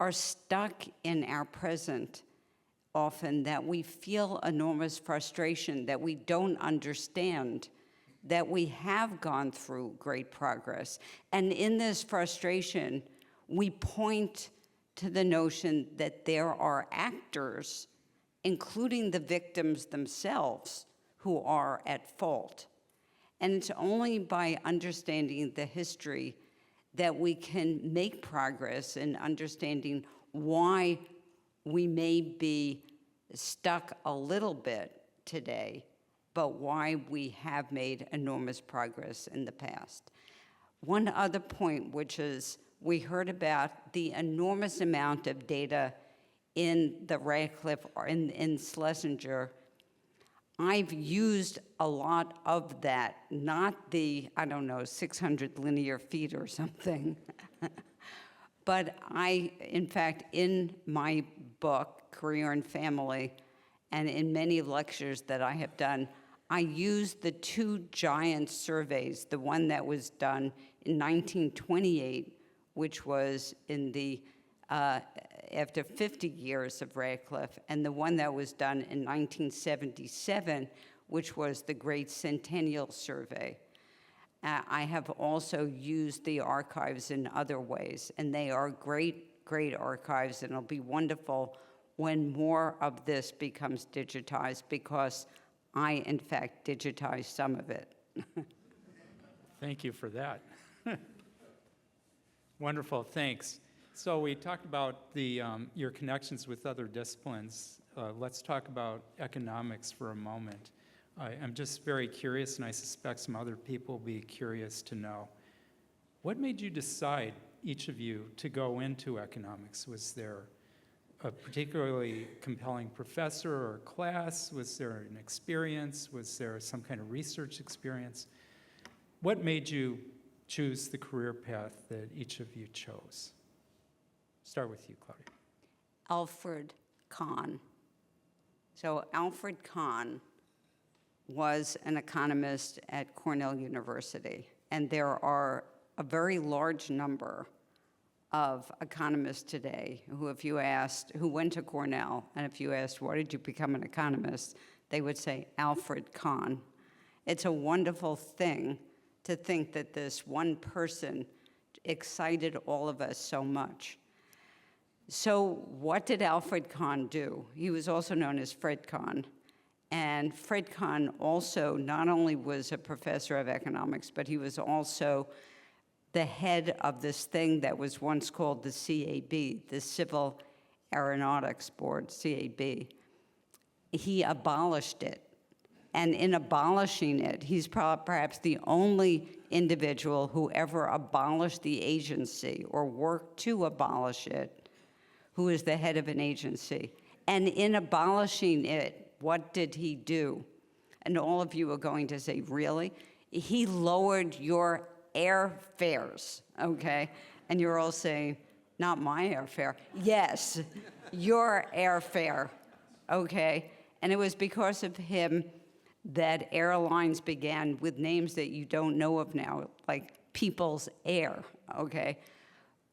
are stuck in our present often that we feel enormous frustration, that we don't understand that we have gone through great progress. And in this frustration, we point to the notion that there are actors, including the victims themselves, who are at fault. And it's only by understanding the history that we can make progress in understanding why we may be stuck a little bit today, but why we have made enormous progress in the past. One other point, which is we heard about the enormous amount of data in the Radcliffe or in Schlesinger. I've used a lot of that, not the, 600 linear feet or something. But in fact, in my book, Career and Family, and in many lectures that I have done, I used the two giant surveys, the one that was done in 1928, which was in the after 50 years of Radcliffe, and the one that was done in 1977, which was the Great Centennial Survey. I have also used the archives in other ways, and they are great, great archives, and it'll be wonderful when more of this becomes digitized, because I, in fact, digitized some of it. Thank you for that. Wonderful, thanks. So we talked about your connections with other disciplines. Let's talk about economics for a moment. I'm just very curious, and I suspect some other people will be curious to know. What made you decide, each of you, to go into economics? Was there a particularly compelling professor or class? Was there an experience? Was there some kind of research experience? What made you choose the career path that each of you chose? Start with you, Claudia. Alfred Kahn. So Alfred Kahn was an economist at Cornell University, and there are a very large number of economists today who, if you asked, who went to Cornell, and if you asked, why did you become an economist, they would say, Alfred Kahn. It's a wonderful thing to think that this one person excited all of us so much. So what did Alfred Kahn do? He was also known as Fred Kahn. And Fred Kahn also not only was a professor of economics, but he was also the head of this thing that was once called the CAB, the Civil Aeronautics Board, CAB. He abolished it. And in abolishing it, he's perhaps the only individual who ever abolished the agency or worked to abolish it, who is the head of an agency. And in abolishing it, what did he do? And all of you are going to say, really? He lowered your airfares, okay? And you're all saying, not my airfare. Yes, your airfare, okay? And it was because of him that airlines began with names that you don't know of now, like People's Air, okay?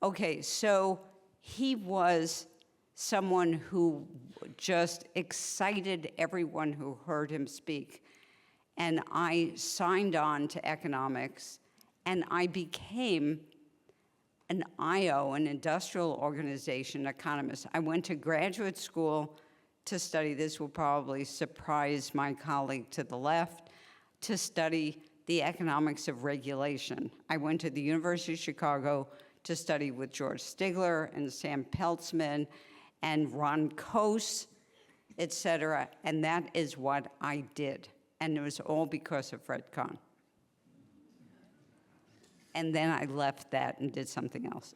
Okay, so he was someone who just excited everyone who heard him speak. And I signed on to economics, and I became an IO, an industrial organization economist. I went to graduate school to study, this will probably surprise my colleague to the left, to study the economics of regulation. I went to the University of Chicago to study with George Stigler and Sam Peltzman and Ron Coase etc. And that is what I did. And it was all because of Fred Kahn. And then I left that and did something else.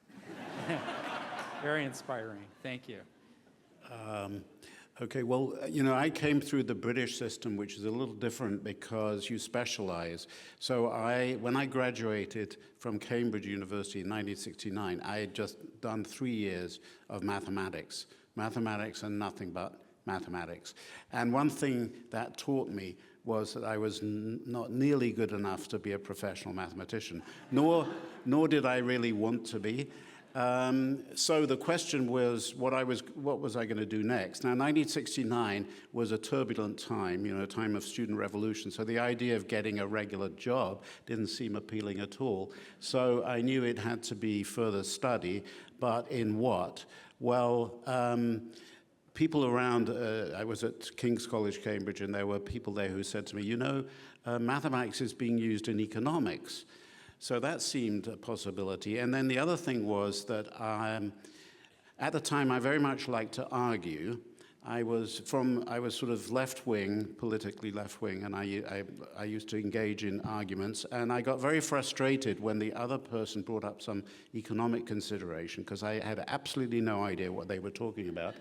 Very inspiring. Thank you. Okay, well, I came through the British system, which is a little different because you specialize. So when I graduated from Cambridge University in 1969, I had just done 3 years of mathematics and nothing but mathematics. And one thing that taught me was that I was not nearly good enough to be a professional mathematician, nor did I really want to be. So the question was, what was I going to do next? Now, 1969 was a turbulent time, a time of student revolution. So the idea of getting a regular job didn't seem appealing at all. So I knew it had to be further study, but in what? Well, people around, I was at King's College, Cambridge, and there were people there who said to me, mathematics is being used in economics. So that seemed a possibility. And then the other thing was that at the time, I very much liked to argue. I was sort of left-wing, politically left-wing, and I used to engage in arguments. And I got very frustrated when the other person brought up some economic consideration, because I had absolutely no idea what they were talking about.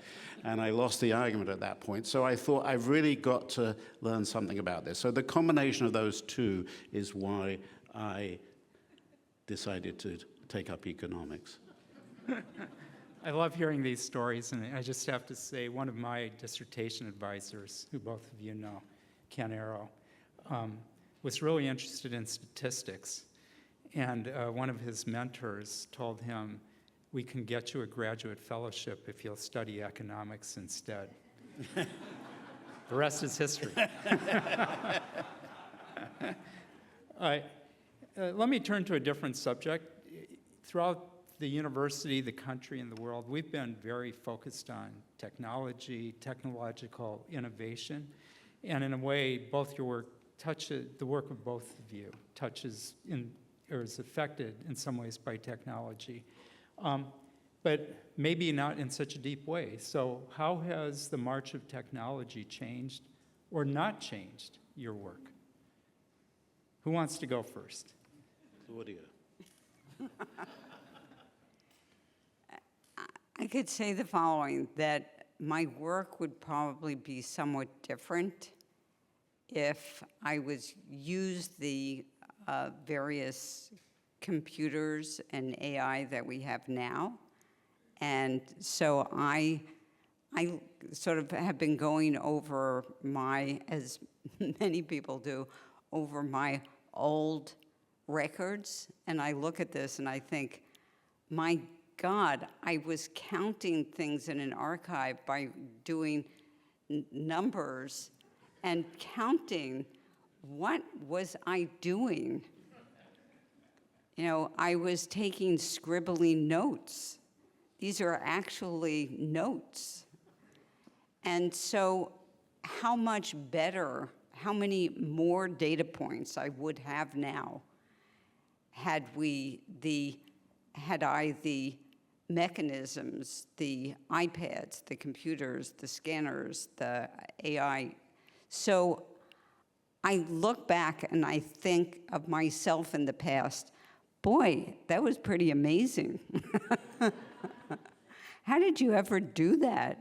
And I lost the argument at that point. So I thought, I've really got to learn something about this. So the combination of those two is why I decided to take up economics. I love hearing these stories, and I just have to say, one of my dissertation advisors, who both of you know, Ken Arrow, was really interested in statistics. And one of his mentors told him, "We can get you a graduate fellowship if you'll study economics instead." The rest is history. Let me turn to a different subject. Throughout the university, the country, and the world, we've been very focused on technology, technological innovation, and in a way, both your work touches, the work of both of you touches or is affected in some ways by technology, but maybe not in such a deep way. So how has the march of technology changed or not changed your work? Who wants to go first? Claudia. I could say the following, that my work would probably be somewhat different if I used the various computers and AI that we have now. And so I sort of have been going over as many people do, over my old records, and I look at this and I think, my God, I was counting things in an archive by doing numbers and counting. What was I doing? I was taking scribbling notes. These are actually notes. And so how much better, how many more data points I would have now had I the mechanisms, the iPads, the computers, the scanners, the AI. So I look back and I think of myself in the past, boy, that was pretty amazing. How did you ever do that?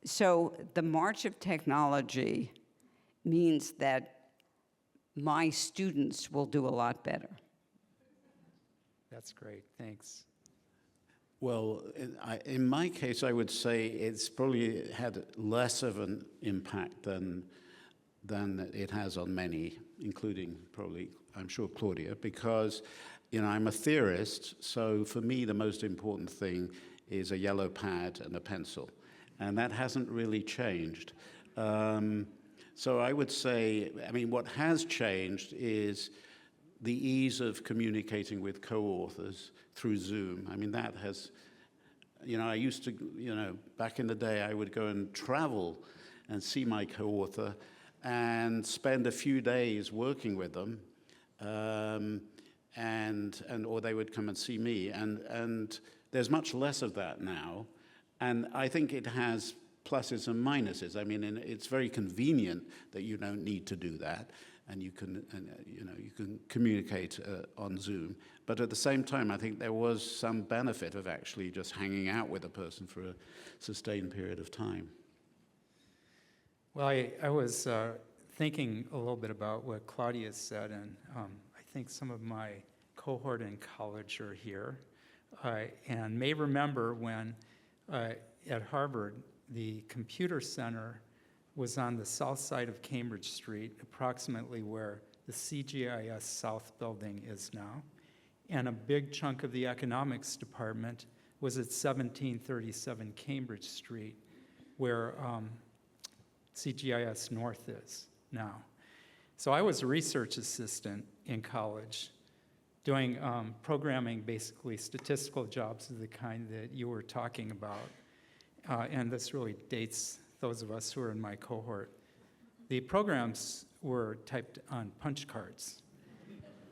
So the march of technology means that my students will do a lot better. That's great, thanks. Well, in my case, I would say it's probably had less of an impact than it has on many, including probably, I'm sure, Claudia, because I'm a theorist, so for me the most important thing is a yellow pad and a pencil, and that hasn't really changed. So I would say, what has changed is the ease of communicating with co-authors through Zoom. That has, I used to, back in the day, I would go and travel and see my co-author and spend a few days working with them, or they would come and see me. And there's much less of that now. And I think it has pluses and minuses. I mean, and it's very convenient that you don't need to do that, and you can communicate on Zoom. But at the same time, I think there was some benefit of actually just hanging out with a person for a sustained period of time. Well, I was thinking a little bit about what Claudia said, and I think some of my cohort in college are here, and may remember when at Harvard, the computer center was on the south side of Cambridge Street, approximately where the CGIS South building is now. And a big chunk of the economics department was at 1737 Cambridge Street, where CGIS North is now. So I was a research assistant in college, doing programming, basically statistical jobs of the kind that you were talking about. And this really dates those of us who are in my cohort. The programs were typed on punch cards.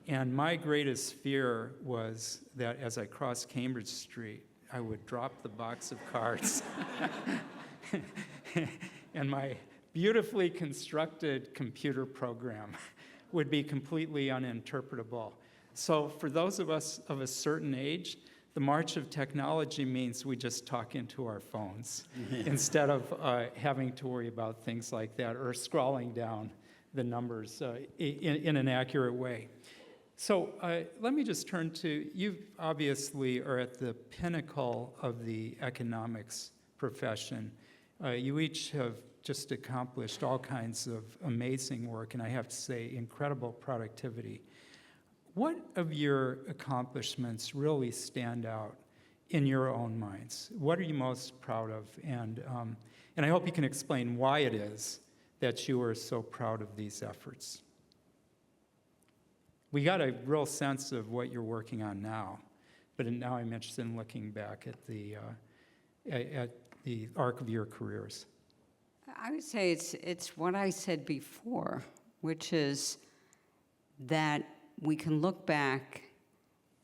And my greatest fear was that as I crossed Cambridge Street, I would drop the box of cards. And my beautifully constructed computer program would be completely uninterpretable. So for those of us of a certain age, the march of technology means we just talk into our phones instead of having to worry about things like that or scrolling down the numbers in an accurate way. So let me just turn to, you obviously are at the pinnacle of the economics profession. You each have just accomplished all kinds of amazing work, and I have to say, incredible productivity. What of your accomplishments really stand out in your own minds? What are you most proud of? And I hope you can explain why it is that you are so proud of these efforts. We got a real sense of what you're working on now, but now I'm interested in looking back at the arc of your careers. I would say it's what I said before, which is that we can look back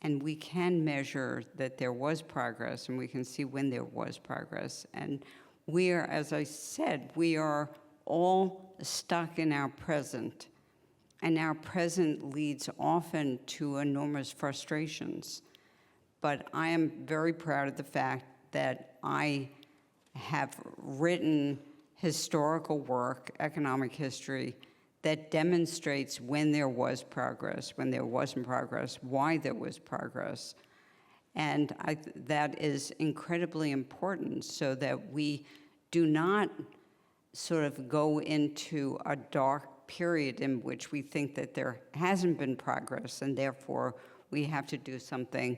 and we can measure that there was progress, and we can see when there was progress. And we are, as I said, we are all stuck in our present. And our present leads often to enormous frustrations. But I am very proud of the fact that I have written historical work, economic history, that demonstrates when there was progress, when there wasn't progress, why there was progress. And that is incredibly important so that we do not sort of go into a dark period in which we think that there hasn't been progress and therefore we have to do something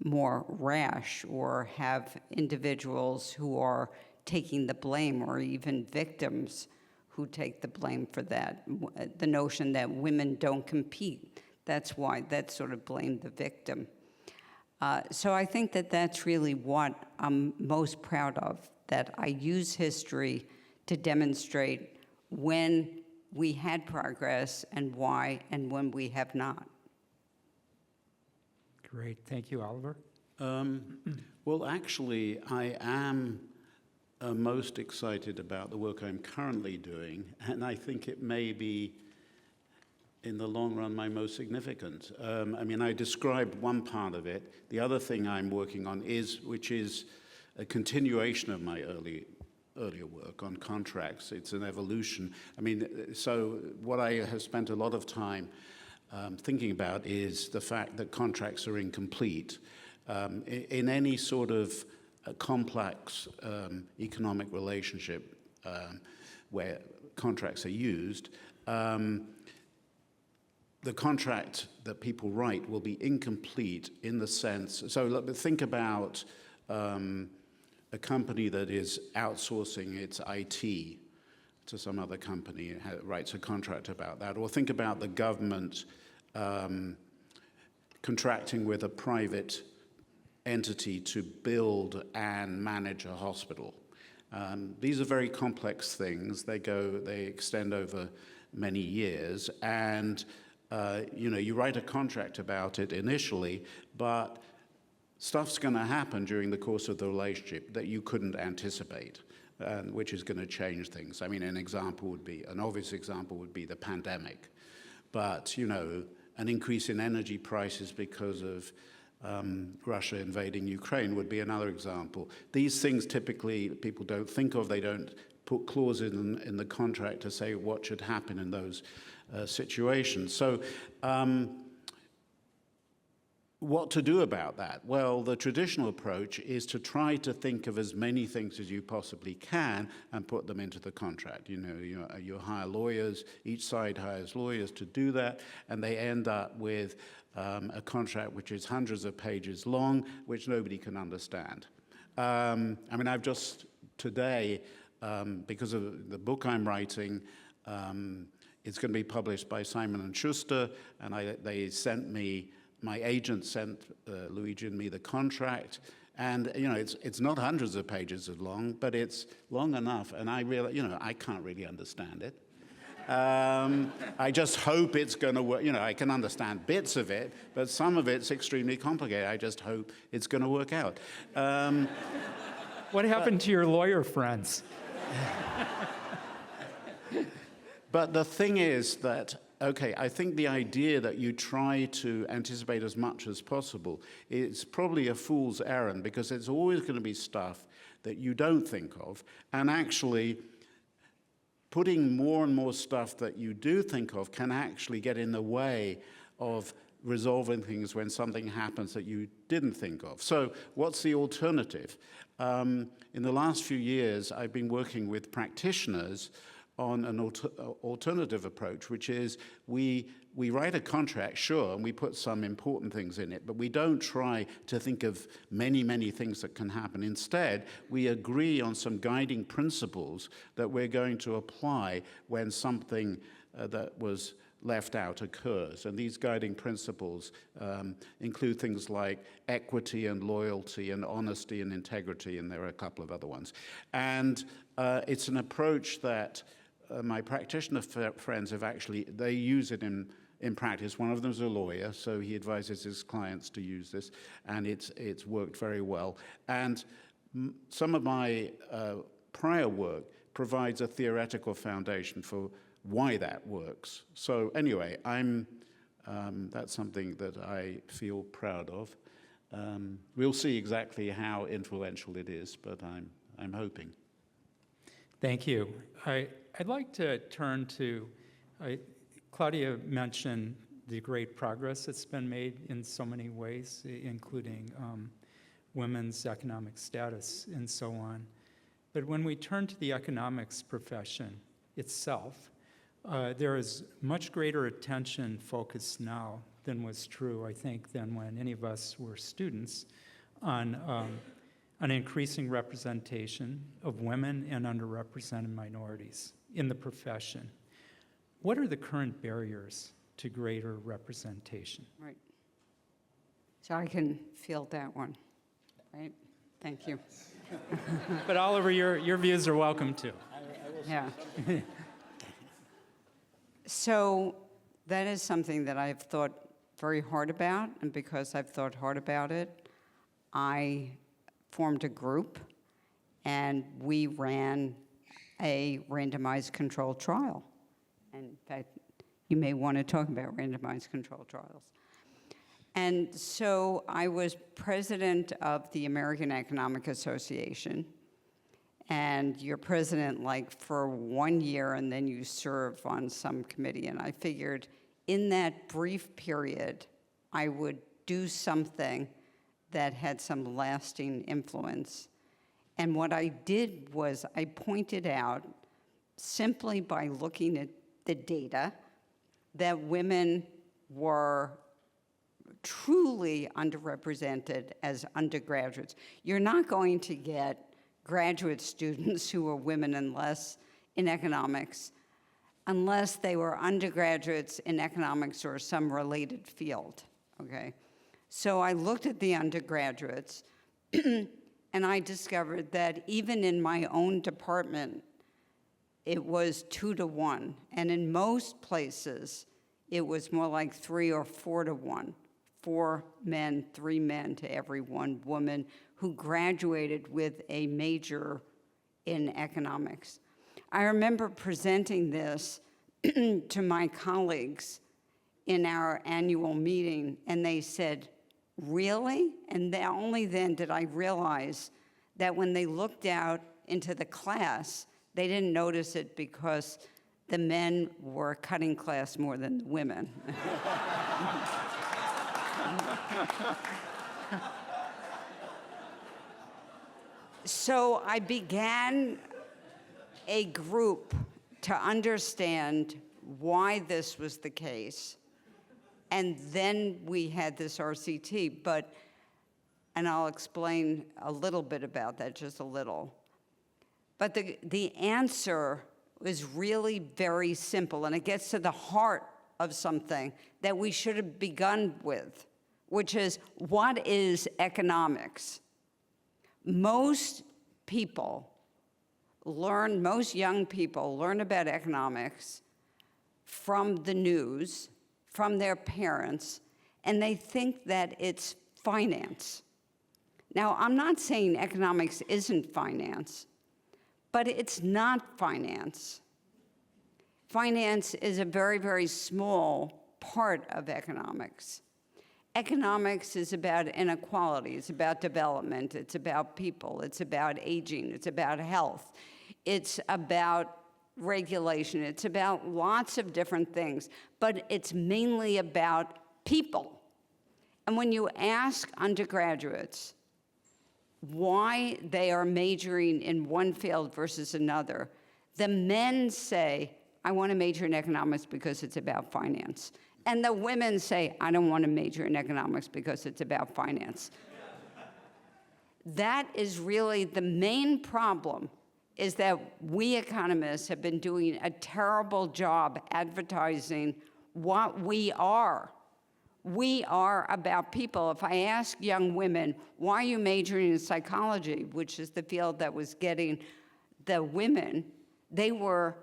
more rash or have individuals who are taking the blame or even victims who take the blame for that. The notion that women don't compete, that's sort of blame the victim. So I think that that's really what I'm most proud of, that I use history to demonstrate when we had progress and why, and when we have not. Great, thank you, Oliver. Well, actually, I am most excited about the work I'm currently doing, and I think it may be, in the long run, my most significant. I mean, I described one part of it. The other thing I'm working on which is a continuation of my earlier work on contracts. It's an evolution. I mean, so what I have spent a lot of time thinking about is the fact that contracts are incomplete. In any sort of complex economic relationship where contracts are used, the contract that people write will be incomplete in the sense, so think about a company that is outsourcing its IT to some other company, writes a contract about that, or think about the government contracting with a private entity to build and manage a hospital. These are very complex things. They extend over many years, and you write a contract about it initially, but stuff's going to happen during the course of the relationship that you couldn't anticipate, which is going to change things. I mean, an obvious example would be the pandemic. But, you know, an increase in energy prices because of Russia invading Ukraine would be another example. These things typically people don't think of. They don't put clauses in the contract to say what should happen in those situations. So what to do about that? Well, the traditional approach is to try to think of as many things as you possibly can and put them into the contract. You know, you hire lawyers, each side hires lawyers to do that, and they end up with a contract which is hundreds of pages long, which nobody can understand. I mean, I've just today, because of the book I'm writing, it's going to be published by Simon & Schuster, and they sent me, my agent sent Luigi and me the contract, and you know it's not hundreds of pages long, but it's long enough, and I can't really understand it. I just hope it's going to work. You know, I can understand bits of it, but some of it's extremely complicated. I just hope it's going to work out. What happened to your lawyer friends? But the thing is that, okay, I think the idea that you try to anticipate as much as possible is probably a fool's errand, because it's always going to be stuff that you don't think of, and actually putting more and more stuff that you do think of can actually get in the way of resolving things when something happens that you didn't think of. So what's the alternative? In the last few years, I've been working with practitioners on an alternative approach, which is we write a contract, sure, and we put some important things in it, but we don't try to think of many, many things that can happen. Instead, we agree on some guiding principles that we're going to apply when something that was left out occurs. And these guiding principles include things like equity and loyalty and honesty and integrity, and there are a couple of other ones. And it's an approach that my practitioner friends have they use it in practice. One of them is a lawyer, so he advises his clients to use this, and it's worked very well. And some of my prior work provides a theoretical foundation for why that works. So anyway, that's something that I feel proud of. We'll see exactly how influential it is, but I'm hoping. Thank you. I'd like to turn to, Claudia mentioned the great progress that's been made in so many ways, including women's economic status and so on. But when we turn to the economics profession itself, there is much greater attention focused now than was true, I think, than when any of us were students on an increasing representation of women and underrepresented minorities in the profession. What are the current barriers to greater representation? Right. So I can field that one, right? Thank you. But Oliver, your views are welcome too. Yeah. So that is something that I've thought very hard about, and because I've thought hard about it, I formed a group, and we ran a randomized controlled trial. And in fact, you may want to talk about randomized controlled trials. And so I was president of the American Economic Association, and you're president like for 1 year, and then you serve on some committee. And I figured in that brief period, I would do something that had some lasting influence. And what I did was I pointed out, simply by looking at the data, that women were truly underrepresented as undergraduates. You're not going to get graduate students who are women in economics unless they were undergraduates in economics or some related field, okay? So I looked at the undergraduates, and I discovered that even in my own department, it was 2 to 1. And in most places, it was more like 3 or 4 to 1 4 men, 3 men to every 1 woman who graduated with a major in economics. I remember presenting this to my colleagues in our annual meeting, and they said, "Really?" And only then did I realize that when they looked out into the class, they didn't notice it because the men were cutting class more than the women. So I began a group to understand why this was the case. And then we had this RCT, and I'll explain a little bit about that, just a little. But the answer is really very simple, and it gets to the heart of something that we should have begun with, which is, what is economics? Most young people learn about economics from the news, from their parents, and they think that it's finance. Now, I'm not saying economics isn't finance, but it's not finance. Finance is a very, very small part of economics. Economics is about inequality, it's about development, it's about people, it's about aging, it's about health, it's about regulation, it's about lots of different things, but it's mainly about people. And when you ask undergraduates why they are majoring in one field versus another, the men say, "I want to major in economics because it's about finance." And the women say, "I don't want to major in economics because it's about finance." That is really the main problem, is that we economists have been doing a terrible job advertising what we are. We are about people. If I ask young women, "Why are you majoring in psychology?" which is the field that was getting the women, they were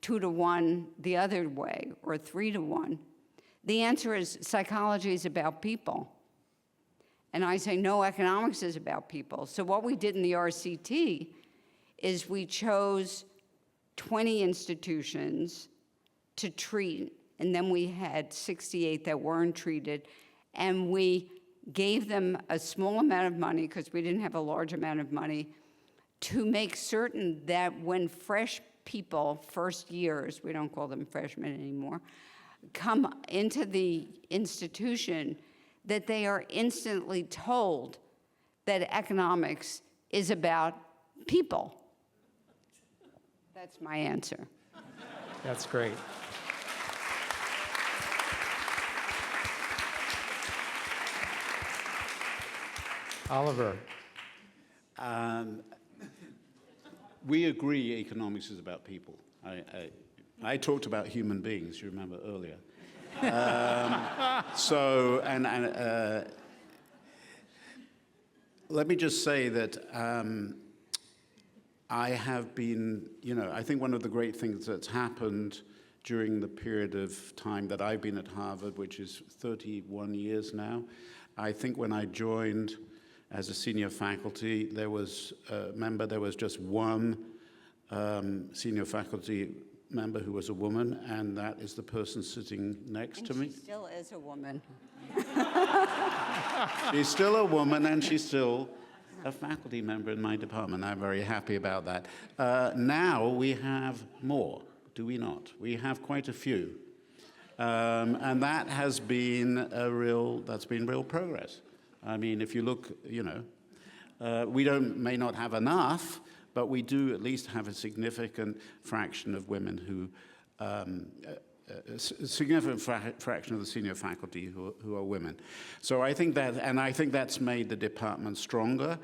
2-to-1 the other way, or 3-to-1. The answer is psychology is about people. And I say, no, economics is about people. So what we did in the RCT is we chose 20 institutions to treat, and then we had 68 that weren't treated, and we gave them a small amount of money, because we didn't have a large amount of money, to make certain that when fresh people, first years, we don't call them freshmen anymore, come into the institution, that they are instantly told that economics is about people. That's my answer. That's great. Oliver. We agree economics is about people. I talked about human beings, you remember earlier. Let me just say that I have been, I think one of the great things that's happened during the period of time that I've been at Harvard, which is 31 years now, I think when I joined as a senior faculty, there was just one senior faculty member who was a woman, and that is the person sitting next to me. She still is a woman. She's still a woman, and she's still a faculty member in my department. I'm very happy about that. Now we have more, do we not? We have quite a few. And that has been real progress. I mean, if you look, we may not have enough, but we do at least have a significant fraction of women who, a significant fraction of the senior faculty who are women. So I think that's made the department stronger.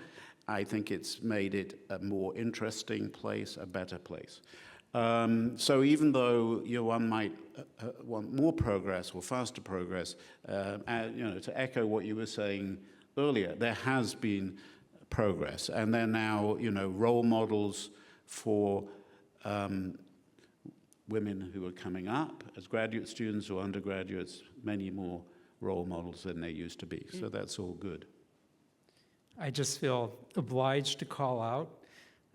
I think it's made it a more interesting place, a better place. So even though one might want more progress or faster progress, to echo what you were saying earlier, there has been progress, and they're now role models for women who are coming up as graduate students or undergraduates. Many more role models than they used to be. So that's all good. I just feel obliged to call out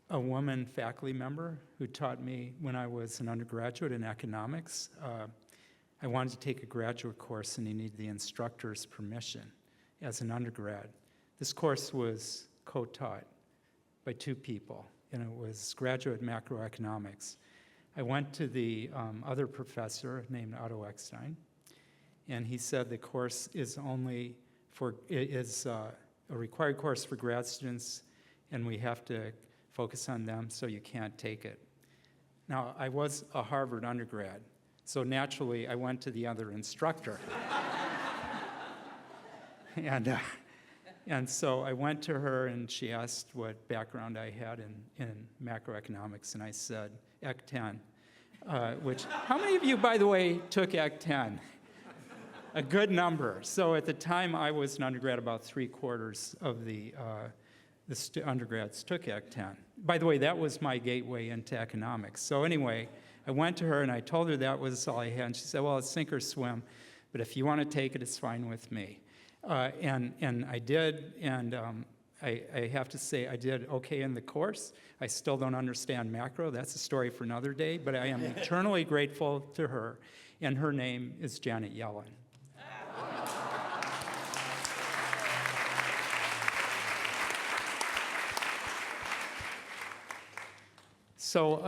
a woman faculty member who taught me when I was an undergraduate in economics. I wanted to take a graduate course and you needed the instructor's permission as an undergrad. This course was co-taught by two people, and it was graduate macroeconomics. I went to the other professor named Otto Eckstein, and he said the course is only for, is a required course for grad students, and we have to focus on them, so you can't take it. Now, I was a Harvard undergrad, so naturally I went to the other instructor. And so I went to her and she asked what background I had in macroeconomics, and I said, Ec 10, which, how many of you, by the way, took Ec 10? A good number. So at the time I was an undergrad, about 3/4 of the undergrads took Ec 10. By the way, that was my gateway into economics. So anyway, I went to her and I told her that was all I had, and she said, well, it's sink or swim, but if you want to take it, it's fine with me. And I did, and I have to say I did okay in the course. I still don't understand macro. That's a story for another day, but I am eternally grateful to her, and her name is Janet Yellen. So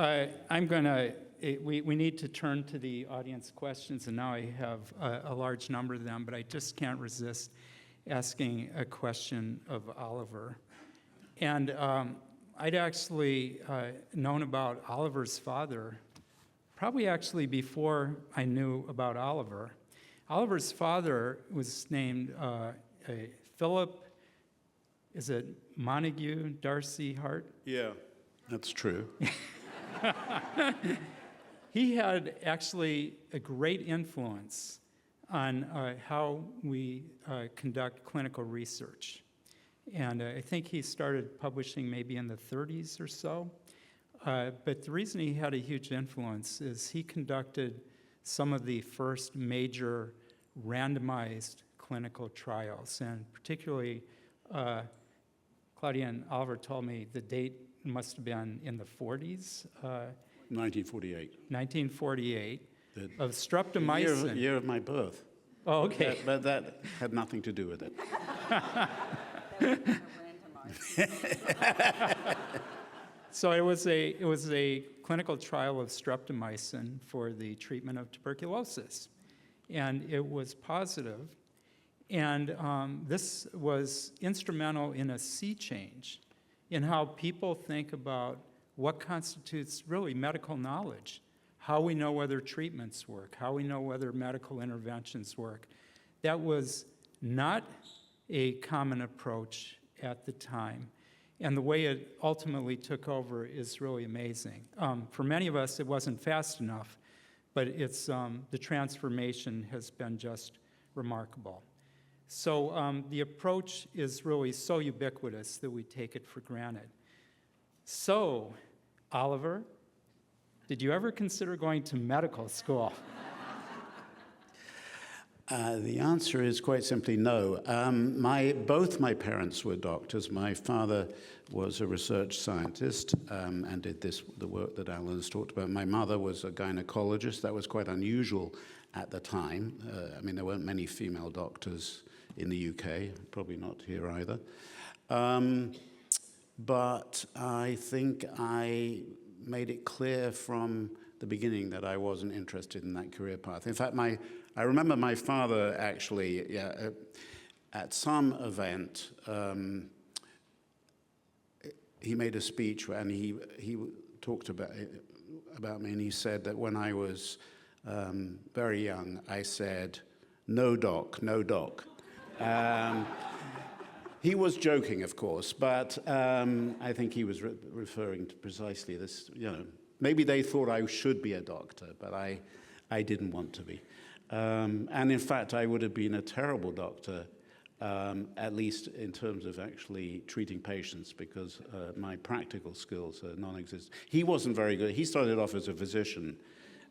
I'm going to, we need to turn to the audience questions, and now I have a large number of them, but I just can't resist asking a question of Oliver. And I'd actually known about Oliver's father probably actually before I knew about Oliver. Oliver's father was named Philip, is it Montague Darcy Hart? Yeah, that's true. He had actually a great influence on how we conduct clinical research. And I think he started publishing maybe in the 30s or so. But the reason he had a huge influence is he conducted some of the first major randomized clinical trials. And particularly, Claudia and Alfred told me the date must have been in the 40s. 1948. 1948, The of streptomycin. year of my birth. Oh, okay. But that had nothing to do with it. So it was a clinical trial of streptomycin for the treatment of tuberculosis, and it was positive. And this was instrumental in a sea change in how people think about what constitutes really medical knowledge, how we know whether treatments work, how we know whether medical interventions work. That was not a common approach at the time. And the way it ultimately took over is really amazing. For many of us, it wasn't fast enough, but it's the transformation has been just remarkable. So the approach is really so ubiquitous that we take it for granted. So, Oliver, did you ever consider going to medical school? The answer is quite simply no. Both my parents were doctors. My father was a research scientist and did the work that Alan's talked about. My mother was a gynecologist. That was quite unusual at the time. I mean, there weren't many female doctors in the UK, probably not here either. But I think I made it clear from the beginning that I wasn't interested in that career path. In fact, I remember my father actually, at some event, he made a speech and he talked about me, and he said that when I was very young, I said, "No doc, no doc." He was joking, of course, but I think he was referring to precisely this, maybe they thought I should be a doctor, but I didn't want to be. And in fact, I would have been a terrible doctor, at least in terms of actually treating patients, because my practical skills are non-existent. He wasn't very good. He started off as a physician,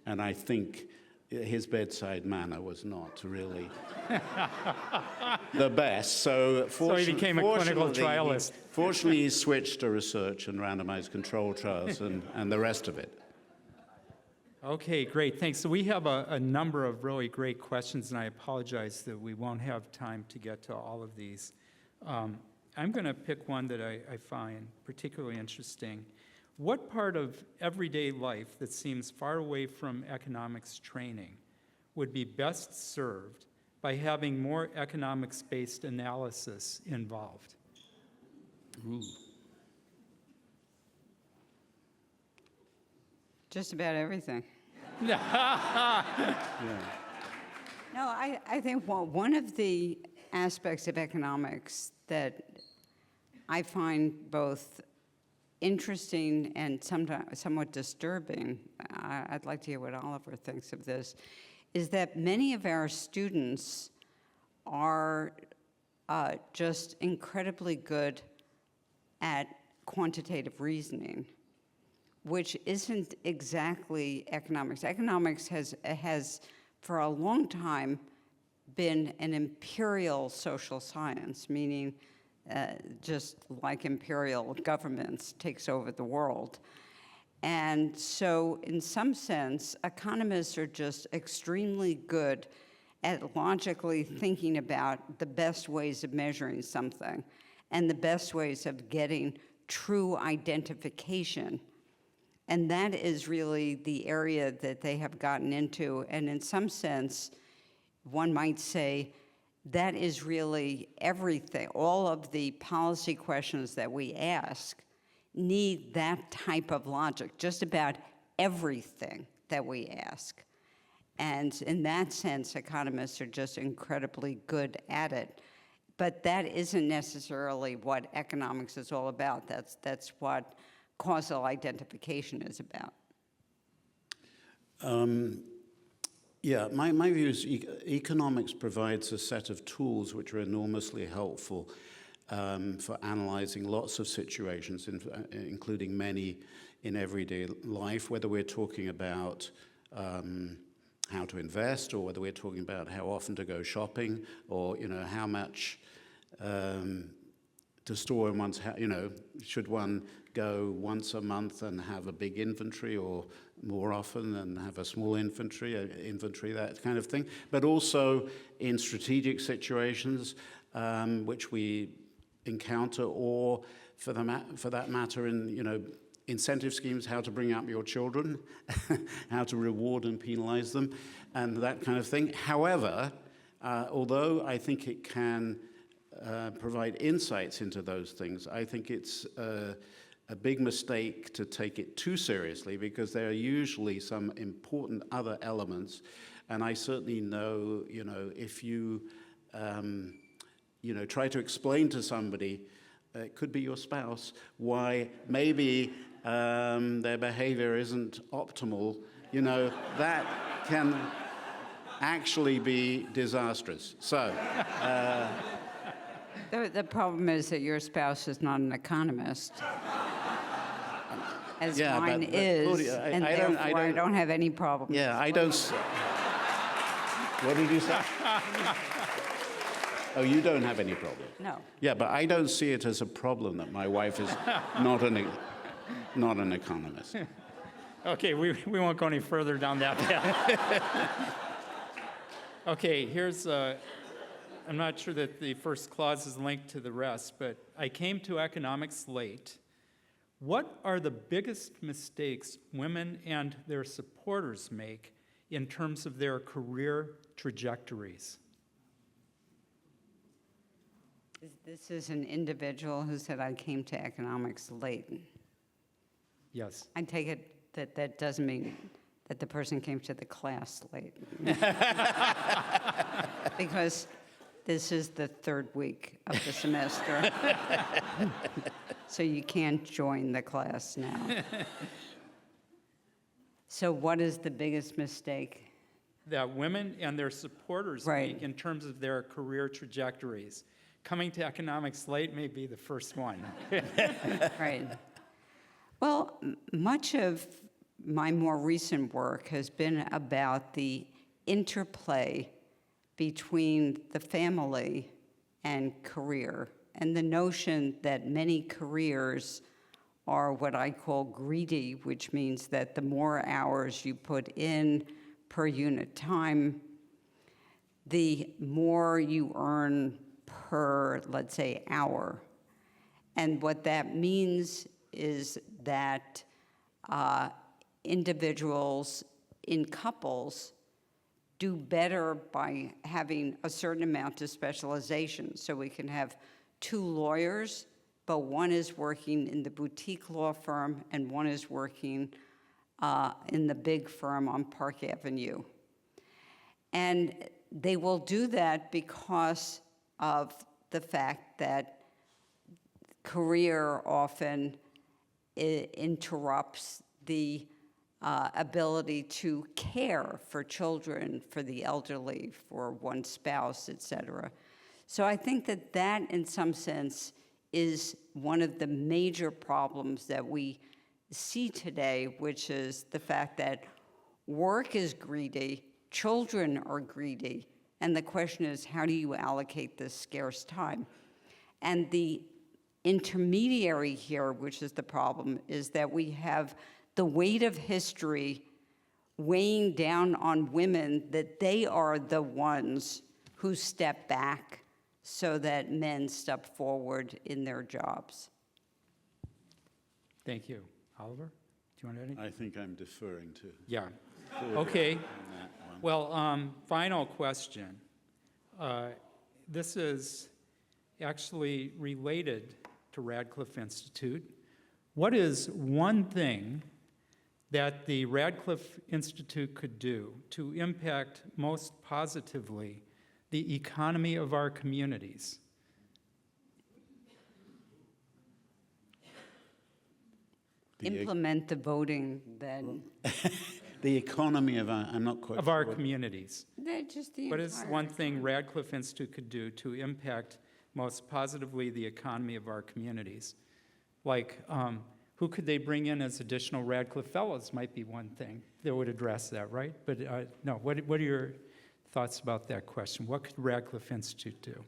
and I think his bedside manner was not really the best. So, he became a clinical trialist. Fortunately, he switched to research and randomized control trials and the rest of it. Okay, great, thanks. So we have a number of really great questions, and I apologize that we won't have time to get to all of these. I'm going to pick one that I find particularly interesting. What part of everyday life that seems far away from economics training would be best served by having more economics-based analysis involved? Ooh. Just about everything. Yeah. No, I think one of the aspects of economics that I find both interesting and sometimes somewhat disturbing, I'd like to hear what Oliver thinks of this, is that many of our students are just incredibly good at quantitative reasoning, which isn't exactly economics. Economics has for a long time been an imperial social science, meaning just like imperial governments takes over the world. And so in some sense, economists are just extremely good at logically thinking about the best ways of measuring something and the best ways of getting true identification. And that is really the area that they have gotten into. And in some sense, one might say that is really everything. All of the policy questions that we ask need that type of logic, just about everything that we ask. And in that sense, economists are just incredibly good at it. But that isn't necessarily what economics is all about. That's what causal identification is about. Yeah, my view is economics provides a set of tools which are enormously helpful for analyzing lots of situations, including many in everyday life, whether we're talking about how to invest, or whether we're talking about how often to go shopping, or how much to store in one's house. Should one go once a month and have a big inventory, or more often and have a small inventory, that kind of thing. But also in strategic situations which we encounter, or for that matter in incentive schemes, how to bring up your children, how to reward and penalize them, and that kind of thing. However, although I think it can provide insights into those things, I think it's a big mistake to take it too seriously, because there are usually some important other elements. And I certainly know, if you, try to explain to somebody, it could be your spouse, why maybe their behavior isn't optimal, that can actually be disastrous. So. The problem is that your spouse is not an economist, as mine is, Claudia, and therefore I don't have any problem. Yeah, I don't. What did you say? Oh, you don't have any problem? No. Yeah, but I don't see it as a problem that my wife is not an economist. Okay, we won't go any further down that path. Okay, here's I'm not sure that the first clause is linked to the rest, but I came to economics late. What are the biggest mistakes women and their supporters make in terms of their career trajectories? This is an individual who said, I came to economics late. Yes. I take it that doesn't mean that the person came to the class late. Because this is the third week of the semester. So you can't join the class now. So what is the biggest mistake? That women and their supporters make in terms of their career trajectories. Coming to economics late may be the first one. Right. Well, much of my more recent work has been about the interplay between the family and career, and the notion that many careers are what I call greedy, which means that the more hours you put in per unit time, the more you earn per, let's say, hour. And what that means is that individuals in couples do better by having a certain amount of specialization. So we can have 2 lawyers, but one is working in the boutique law firm and one is working in the big firm on Park Avenue. And they will do that because of the fact that career often interrupts the ability to care for children, for the elderly, for one spouse, et cetera. So I think that that, in some sense, is one of the major problems that we see today, which is the fact that work is greedy, children are greedy, and the question is, how do you allocate this scarce time? And the intermediary here, which is the problem, is that we have the weight of history weighing down on women, that they are the ones who step back so that men step forward in their jobs. Thank you. Oliver, do you want anything? I think I'm deferring to. Yeah. Okay. Well, final question. This is actually related to Radcliffe Institute. What is one thing that the Radcliffe Institute could do to impact most positively the economy of our communities? Implement the voting, then. The economy of our, I'm not quite Of sure our what- communities. What is one thing Radcliffe Institute could do to impact most positively the economy of our communities? Like, who could they bring in as additional Radcliffe Fellows might be one thing that would address that, right? But no, what are your thoughts about that question? What could Radcliffe Institute do?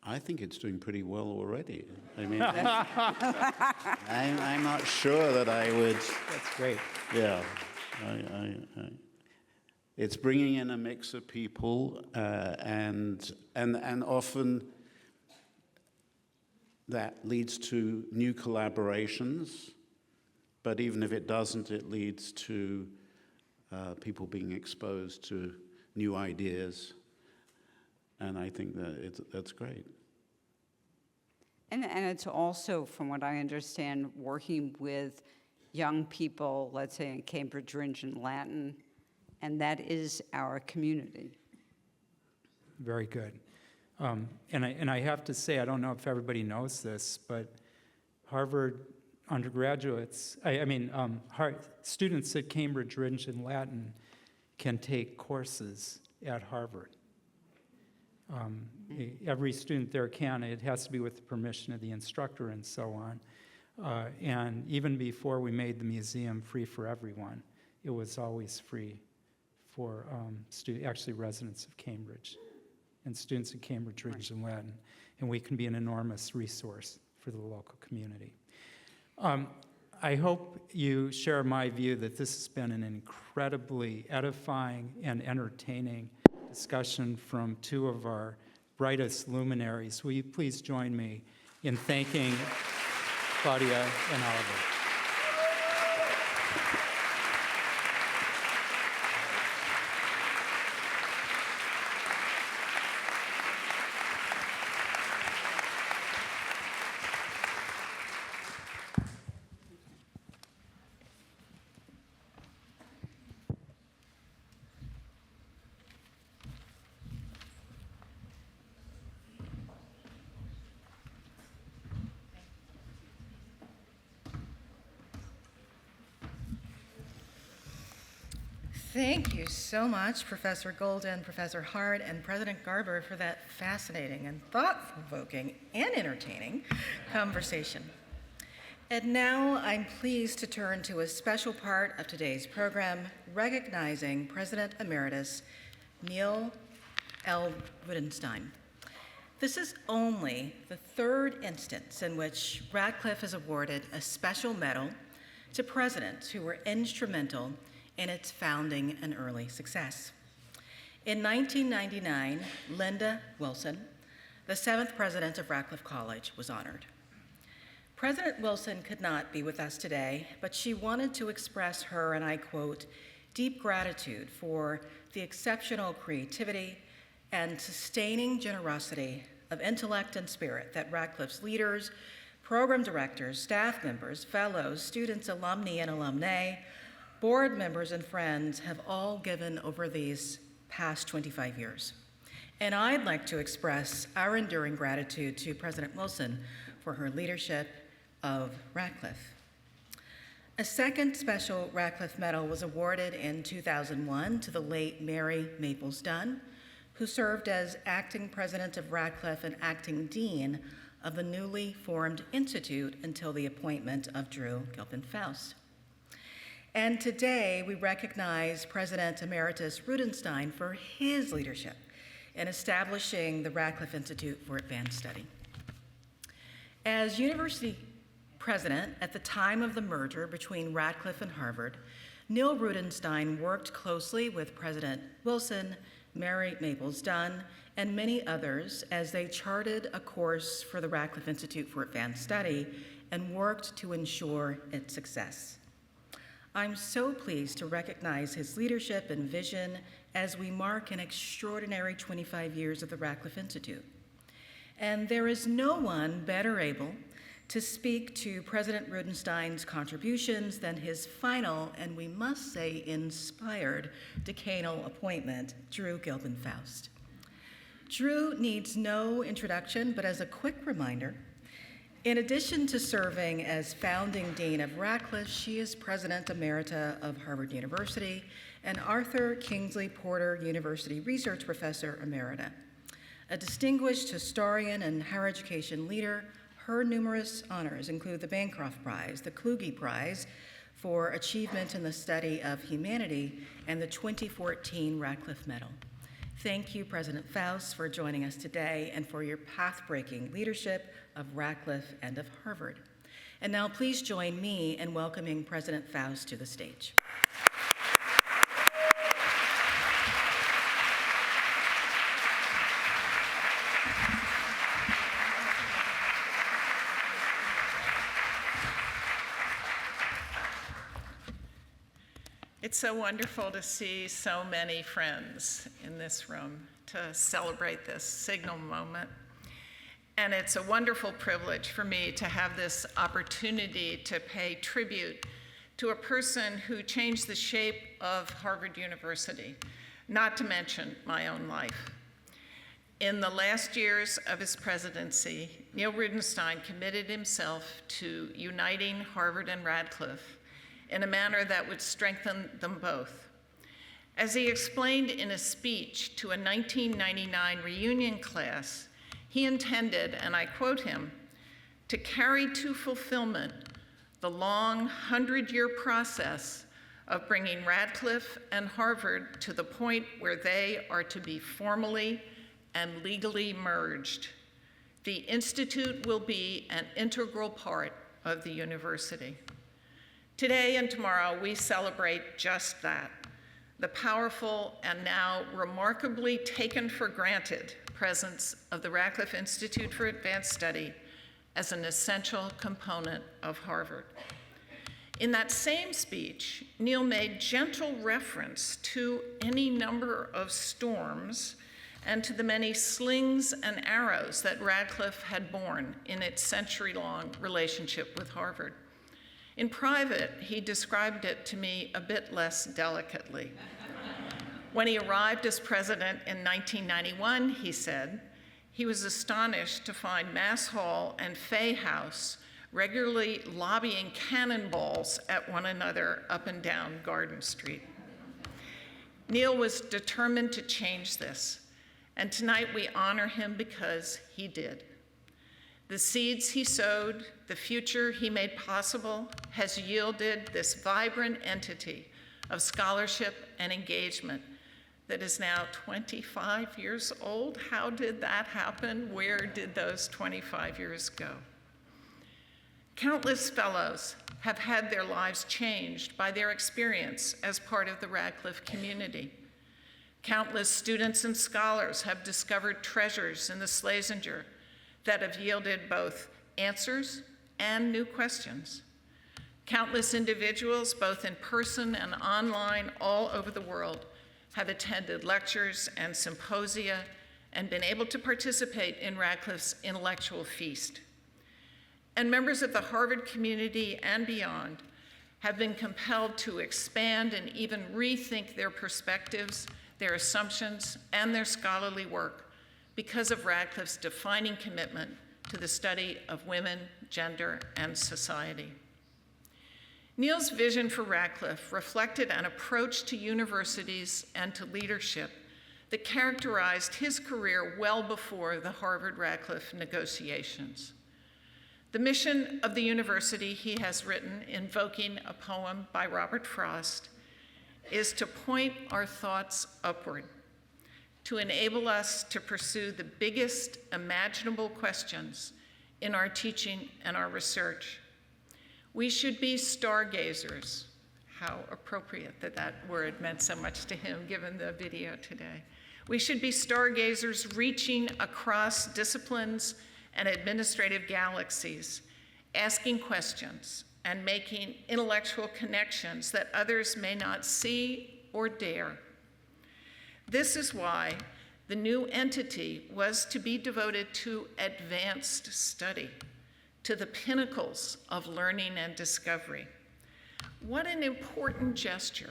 I think it's doing pretty well already. I mean, I'm not sure that I would. That's great. Yeah, it's bringing in a mix of people, and often that leads to new collaborations. But even if it doesn't, it leads to people being exposed to new ideas. And I think that that's great. And it's also, from what I understand, working with young people, let's say in Cambridge, and Latin, and that is our community. Very good. And I have to say, I don't know if everybody knows this, but Harvard undergraduates, students at Cambridge, and Latin can take courses at Harvard. Every student there can. It has to be with the permission of the instructor and so on. And even before we made the museum free for everyone, it was always free for actually residents of Cambridge and students at Cambridge, and Latin. And we can be an enormous resource for the local community. I hope you share my view that this has been an incredibly edifying and entertaining discussion from 2 of our brightest luminaries. Will you please join me in thanking Claudia and Oliver? Thank you so much, Professor Goldin, Professor Hart, and President Garber for that fascinating and thought-provoking and entertaining conversation. And now I'm pleased to turn to a special part of today's program, recognizing President Emeritus Neil L. Rudenstine. This is only the third instance in which Radcliffe has awarded a special medal to presidents who were instrumental in its founding and early success. In 1999, Linda Wilson, the 7th president of Radcliffe College, was honored. President Wilson could not be with us today, but she wanted to express her, and I quote, deep gratitude for the exceptional creativity and sustaining generosity of intellect and spirit that Radcliffe's leaders, program directors, staff members, fellows, students, alumni and alumnae, board members and friends have all given over these past 25 years. And I'd like to express our enduring gratitude to President Wilson for her leadership of Radcliffe. A second special Radcliffe Medal was awarded in 2001 to the late Mary Maples Dunn, who served as acting president of Radcliffe and acting dean of the newly formed institute until the appointment of Drew Gilpin Faust. And today we recognize President Emeritus Rudenstine for his leadership in establishing the Radcliffe Institute for Advanced Study. As university president at the time of the merger between Radcliffe and Harvard, Neil Rudenstine worked closely with President Wilson, Mary Maples Dunn, and many others as they charted a course for the Radcliffe Institute for Advanced Study and worked to ensure its success. I'm so pleased to recognize his leadership and vision as we mark an extraordinary 25 years of the Radcliffe Institute. And there is no one better able to speak to President Rudenstine's contributions than his final, and we must say inspired, decanal appointment, Drew Gilpin Faust. Drew needs no introduction, but as a quick reminder, in addition to serving as founding dean of Radcliffe, she is president emerita of Harvard University and Arthur Kingsley Porter University Research Professor Emerita. A distinguished historian and higher education leader, her numerous honors include the Bancroft Prize, the Kluge Prize for Achievement in the Study of Humanity, and the 2014 Radcliffe Medal. Thank you, President Faust, for joining us today and for your path-breaking leadership of Radcliffe and of Harvard. And now please join me in welcoming President Faust to the stage. It's so wonderful to see so many friends in this room to celebrate this signal moment. And it's a wonderful privilege for me to have this opportunity to pay tribute to a person who changed the shape of Harvard University, not to mention my own life. In the last years of his presidency, Neil Rudenstine committed himself to uniting Harvard and Radcliffe in a manner that would strengthen them both. As he explained in a speech to a 1999 reunion class, he intended, and I quote him, to carry to fulfillment the long 100-year process of bringing Radcliffe and Harvard to the point where they are to be formally and legally merged. The Institute will be an integral part of the university. Today and tomorrow, we celebrate just that, the powerful and now remarkably taken for granted presence of the Radcliffe Institute for Advanced Study as an essential component of Harvard. In that same speech, Neil made gentle reference to any number of storms and to the many slings and arrows that Radcliffe had borne in its century-long relationship with Harvard. In private, he described it to me a bit less delicately. When he arrived as president in 1991, he said, he was astonished to find Mass Hall and Fay House regularly lobbying cannonballs at one another up and down Garden Street. Neil was determined to change this, and tonight we honor him because he did. The seeds he sowed, the future he made possible, has yielded this vibrant entity of scholarship and engagement that is now 25 years old. How did that happen? Where did those 25 years go? Countless fellows have had their lives changed by their experience as part of the Radcliffe community. Countless students and scholars have discovered treasures in the Schlesinger that have yielded both answers and new questions. Countless individuals, both in person and online all over the world, have attended lectures and symposia and been able to participate in Radcliffe's intellectual feast. And members of the Harvard community and beyond have been compelled to expand and even rethink their perspectives, their assumptions, and their scholarly work because of Radcliffe's defining commitment to the study of women, gender, and society. Neil's vision for Radcliffe reflected an approach to universities and to leadership that characterized his career well before the Harvard-Radcliffe negotiations. The mission of the university he has written, invoking a poem by Robert Frost, is to point our thoughts upward, to enable us to pursue the biggest imaginable questions in our teaching and our research. We should be stargazers. How appropriate that that word meant so much to him, given the video today. We should be stargazers reaching across disciplines and administrative galaxies, asking questions and making intellectual connections that others may not see or dare. This is why the new entity was to be devoted to advanced study, to the pinnacles of learning and discovery. What an important gesture.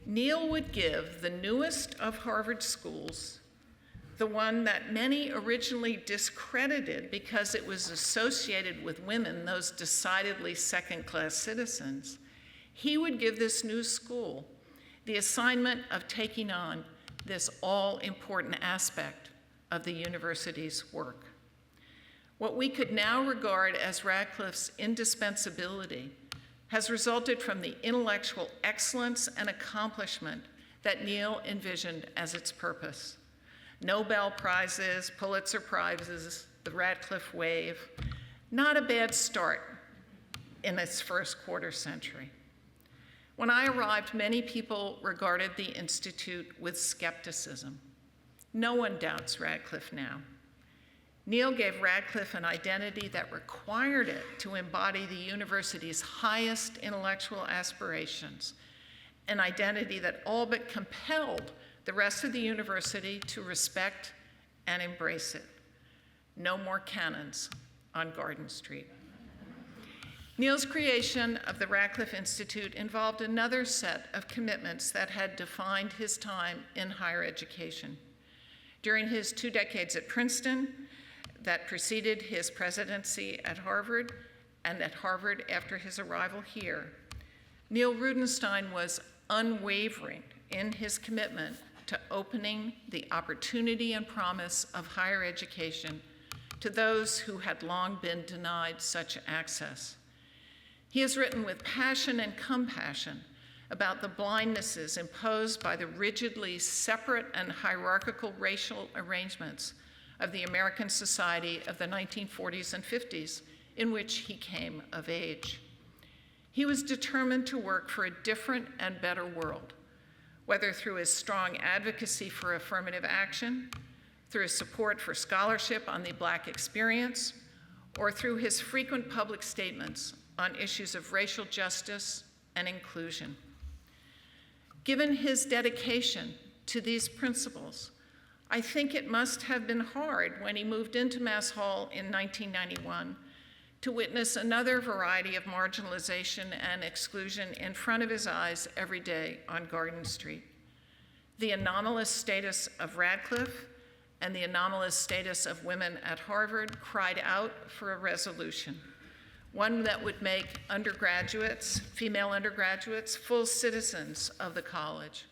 Neil would give the newest of Harvard schools, the one that many originally discredited because it was associated with women, those decidedly second-class citizens, he would give this new school the assignment of taking on this all-important aspect of the university's work. What we could now regard as Radcliffe's indispensability has resulted from the intellectual excellence and accomplishment that Neil envisioned as its purpose. Nobel Prizes, Pulitzer Prizes, the Radcliffe Wave, not a bad start in its first quarter century. When I arrived, many people regarded the Institute with skepticism. No one doubts Radcliffe now. Neil gave Radcliffe an identity that required it to embody the university's highest intellectual aspirations, an identity that all but compelled the rest of the university to respect and embrace it. No more cannons on Garden Street. Neil's creation of the Radcliffe Institute involved another set of commitments that had defined his time in higher education. During his 2 decades at Princeton, that preceded his presidency at Harvard, and at Harvard after his arrival here, Neil Rudenstine was unwavering in his commitment to opening the opportunity and promise of higher education to those who had long been denied such access. He has written with passion and compassion about the blindnesses imposed by the rigidly separate and hierarchical racial arrangements of the American society of the 1940s and 50s, in which he came of age. He was determined to work for a different and better world, whether through his strong advocacy for affirmative action, through his support for scholarship on the Black experience, or through his frequent public statements on issues of racial justice and inclusion. Given his dedication to these principles, I think it must have been hard when he moved into Mass Hall in 1991 to witness another variety of marginalization and exclusion in front of his eyes every day on Garden Street. The anomalous status of Radcliffe and the anomalous status of women at Harvard cried out for a resolution, one that would make undergraduates, female undergraduates, full citizens of the college,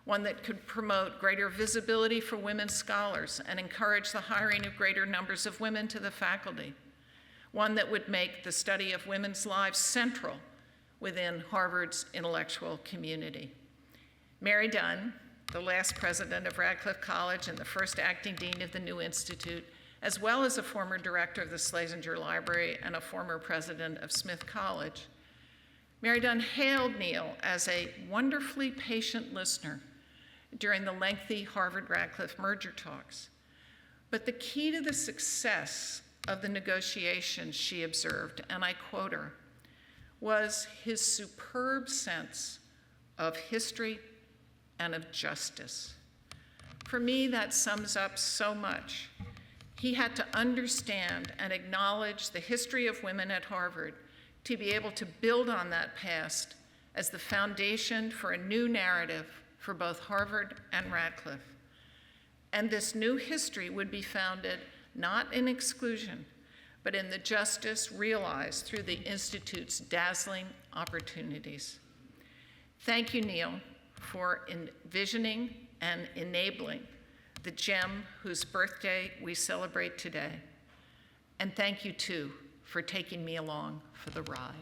one that could promote greater visibility for women scholars and encourage the hiring of greater numbers of women to the faculty, one that would make the study of women's lives central within Harvard's intellectual community. Mary Dunn, the last president of Radcliffe College and the first acting dean of the new institute, as well as a former director of the Schlesinger Library and a former president of Smith College, Mary Dunn hailed Neil as a wonderfully patient listener during the lengthy Harvard-Radcliffe merger talks. But the key to the success of the negotiations, she observed, and I quote her, was his superb sense of history and of justice. For me, that sums up so much. He had to understand and acknowledge the history of women at Harvard to be able to build on that past as the foundation for a new narrative for both Harvard and Radcliffe. And this new history would be founded not in exclusion, but in the justice realized through the Institute's dazzling opportunities. Thank you, Neil, for envisioning and enabling the gem whose birthday we celebrate today. And thank you, too, for taking me along for the ride.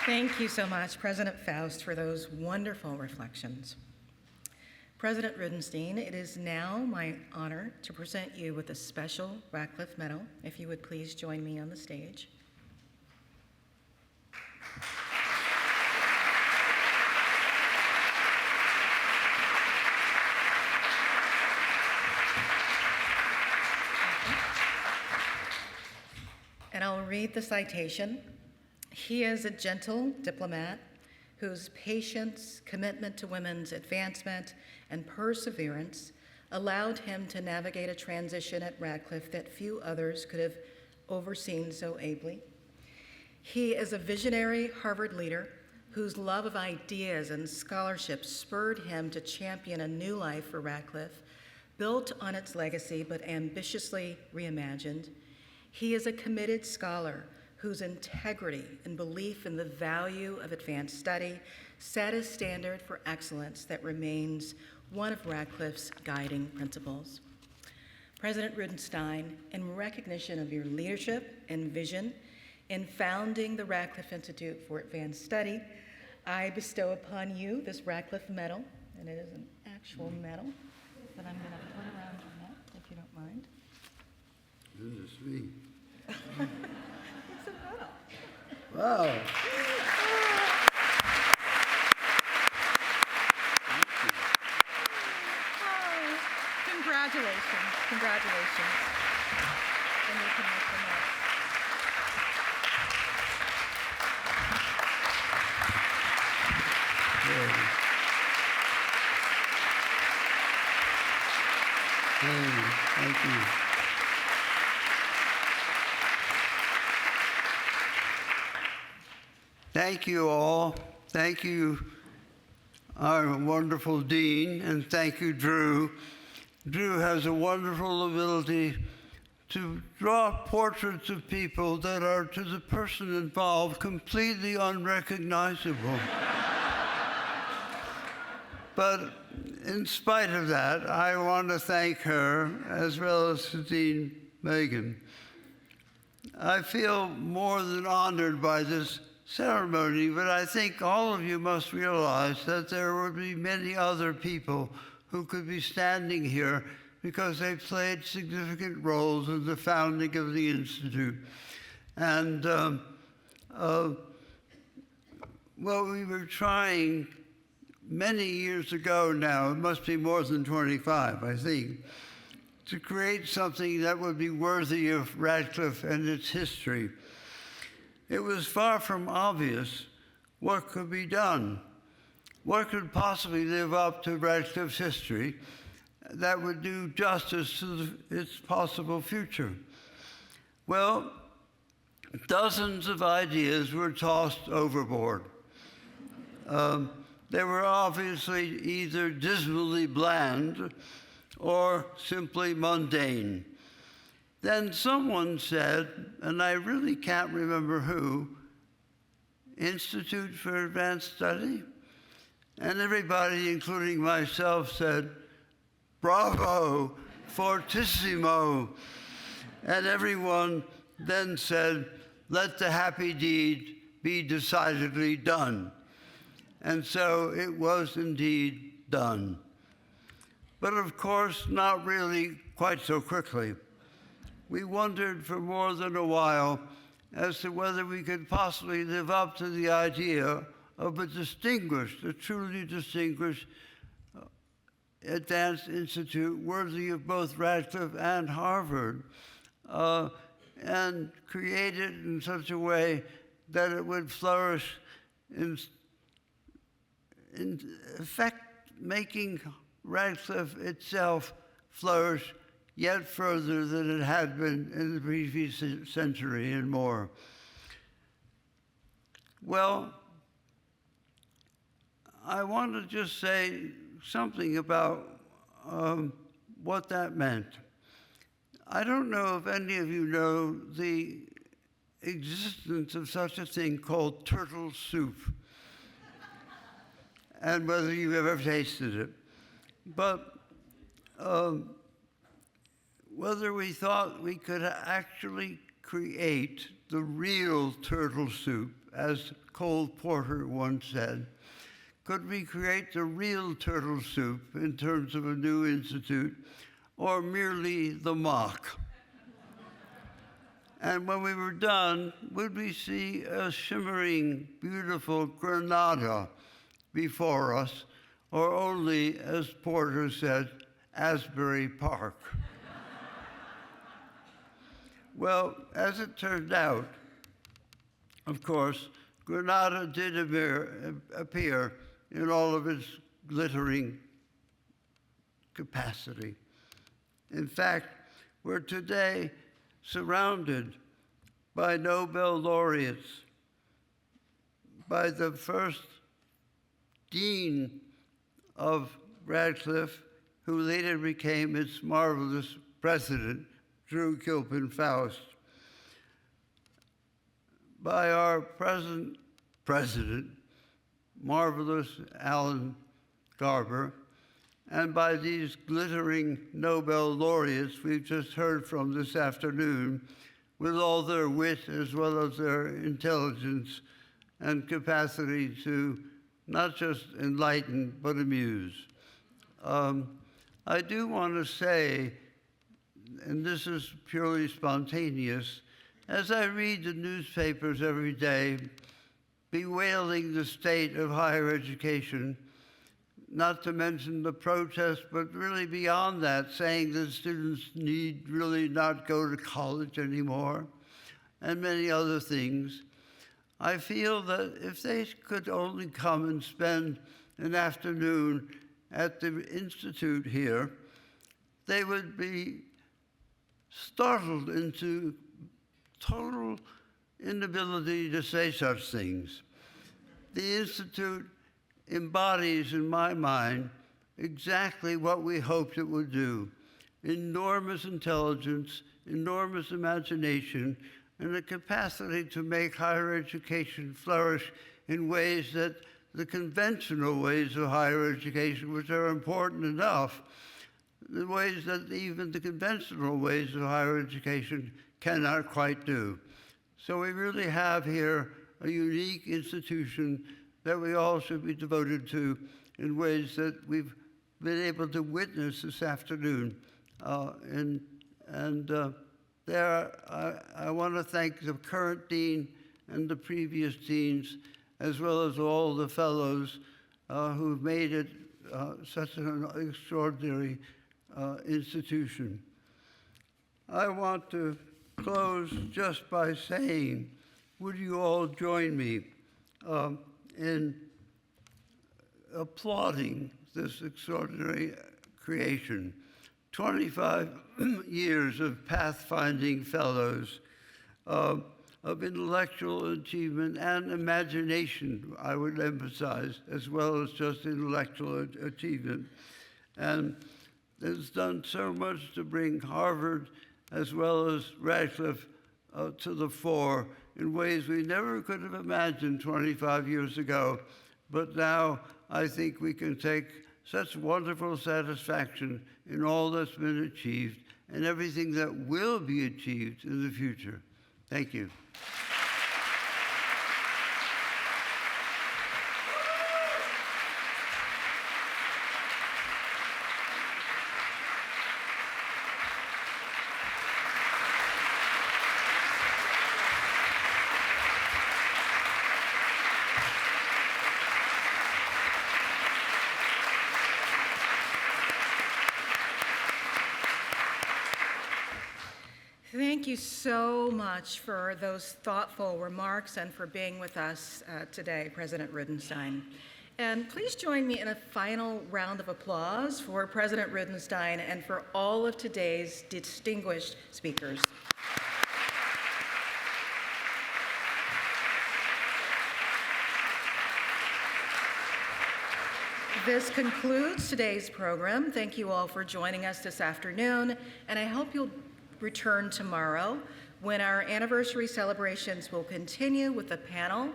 Thank you so much, President Faust, for those wonderful reflections. President Rudenstine, it is now my honor to present you with a special Radcliffe Medal. If you would please join me on the stage. And I'll read the citation. He is a gentle diplomat whose patience, commitment to women's advancement, and perseverance allowed him to navigate a transition at Radcliffe that few others could have overseen so ably. He is a visionary Harvard leader whose love of ideas and scholarship spurred him to champion a new life for Radcliffe, built on its legacy but ambitiously reimagined. He is a committed scholar whose integrity and belief in the value of advanced study set a standard for excellence that remains one of Radcliffe's guiding principles. President Rudenstine, in recognition of your leadership and vision in founding the Radcliffe Institute for Advanced Study, I bestow upon you this Radcliffe Medal, and it is an actual medal that I'm going to put around your neck, if you don't mind. This is me. It's a medal. Wow. Congratulations, congratulations. And you can make the notes. Thank you. Thank you all. Thank you, our wonderful dean, and thank you, Drew. Drew has a wonderful ability to draw portraits of people that are, to the person involved, completely unrecognizable. But in spite of that, I want to thank her, as well as Dean Megan. I feel more than honored by this ceremony, but I think all of you must realize that there will be many other people who could be standing here because they played significant roles in the founding of the Institute. And what we were trying many years ago now, it must be more than 25, I think, to create something that would be worthy of Radcliffe and its history. It was far from obvious what could be done. What could possibly live up to Radcliffe's history that would do justice to its possible future? Well, dozens of ideas were tossed overboard. They were obviously either dismally bland or simply mundane. Then someone said, and I really can't remember who, Institute for Advanced Study? And everybody, including myself, said, bravo, fortissimo. And everyone then said, let the happy deed be decidedly done. And so it was indeed done. But of course, not really quite so quickly. We wondered for more than a while as to whether we could possibly live up to the idea of a truly distinguished advanced institute worthy of both Radcliffe and Harvard, and create it in such a way that it would flourish in effect, making Radcliffe itself flourish yet further than it had been in the previous century and more. Well, I want to just say something about what that meant. I don't know if any of you know the existence of such a thing called turtle soup, and whether you've ever tasted it. But whether we thought we could actually create the real turtle soup, as Cole Porter once said, could we create the real turtle soup in terms of a new institute, or merely the mock? And when we were done, would we see a shimmering, beautiful Granada before us, or only, as Porter said, Asbury Park? Well, as it turned out, of course, Granada did appear in all of its glittering capacity. In fact, we're today surrounded by Nobel Laureates, by the first dean of Radcliffe, who later became its marvelous president, Drew Gilpin Faust, by our present president, marvelous Alan Garber, and by these glittering Nobel laureates we've just heard from this afternoon, with all their wit as well as their intelligence and capacity to not just enlighten, but amuse. I do want to say, and this is purely spontaneous, as I read the newspapers every day, bewailing the state of higher education, not to mention the protests, but really beyond that, saying that students need really not go to college anymore, and many other things, I feel that if they could only come and spend an afternoon at the Institute here, they would be startled into total inability to say such things. The Institute embodies, in my mind, exactly what we hoped it would do. Enormous intelligence, enormous imagination, and a capacity to make higher education flourish in ways that the conventional ways of higher education, which are important enough, the ways that even the conventional ways of higher education cannot quite do. So we really have here a unique institution that we all should be devoted to in ways that we've been able to witness this afternoon. I want to thank the current dean and the previous deans, as well as all the fellows who've made it such an extraordinary institution. I want to close just by saying, would you all join me in applauding this extraordinary creation? 25 years of pathfinding fellows, of intellectual achievement and imagination, I would emphasize, as well as just intellectual achievement. And it's done so much to bring Harvard as well as Radcliffe to the fore in ways we never could have imagined 25 years ago. But now I think we can take such wonderful satisfaction in all that's been achieved and everything that will be achieved in the future. Thank you. Thank you so much for those thoughtful remarks and for being with us today, President Rudenstine. And please join me in a final round of applause for President Rudenstine and for all of today's distinguished speakers. This concludes today's program. Thank you all for joining us this afternoon, and I hope you'll return tomorrow when our anniversary celebrations will continue with a panel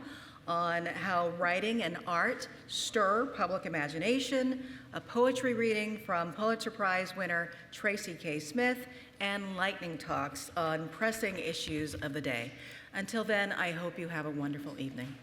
on how writing and art stir public imagination, a poetry reading from Pulitzer Prize winner Tracy K. Smith, and lightning talks on pressing issues of the day. Until then, I hope you have a wonderful evening.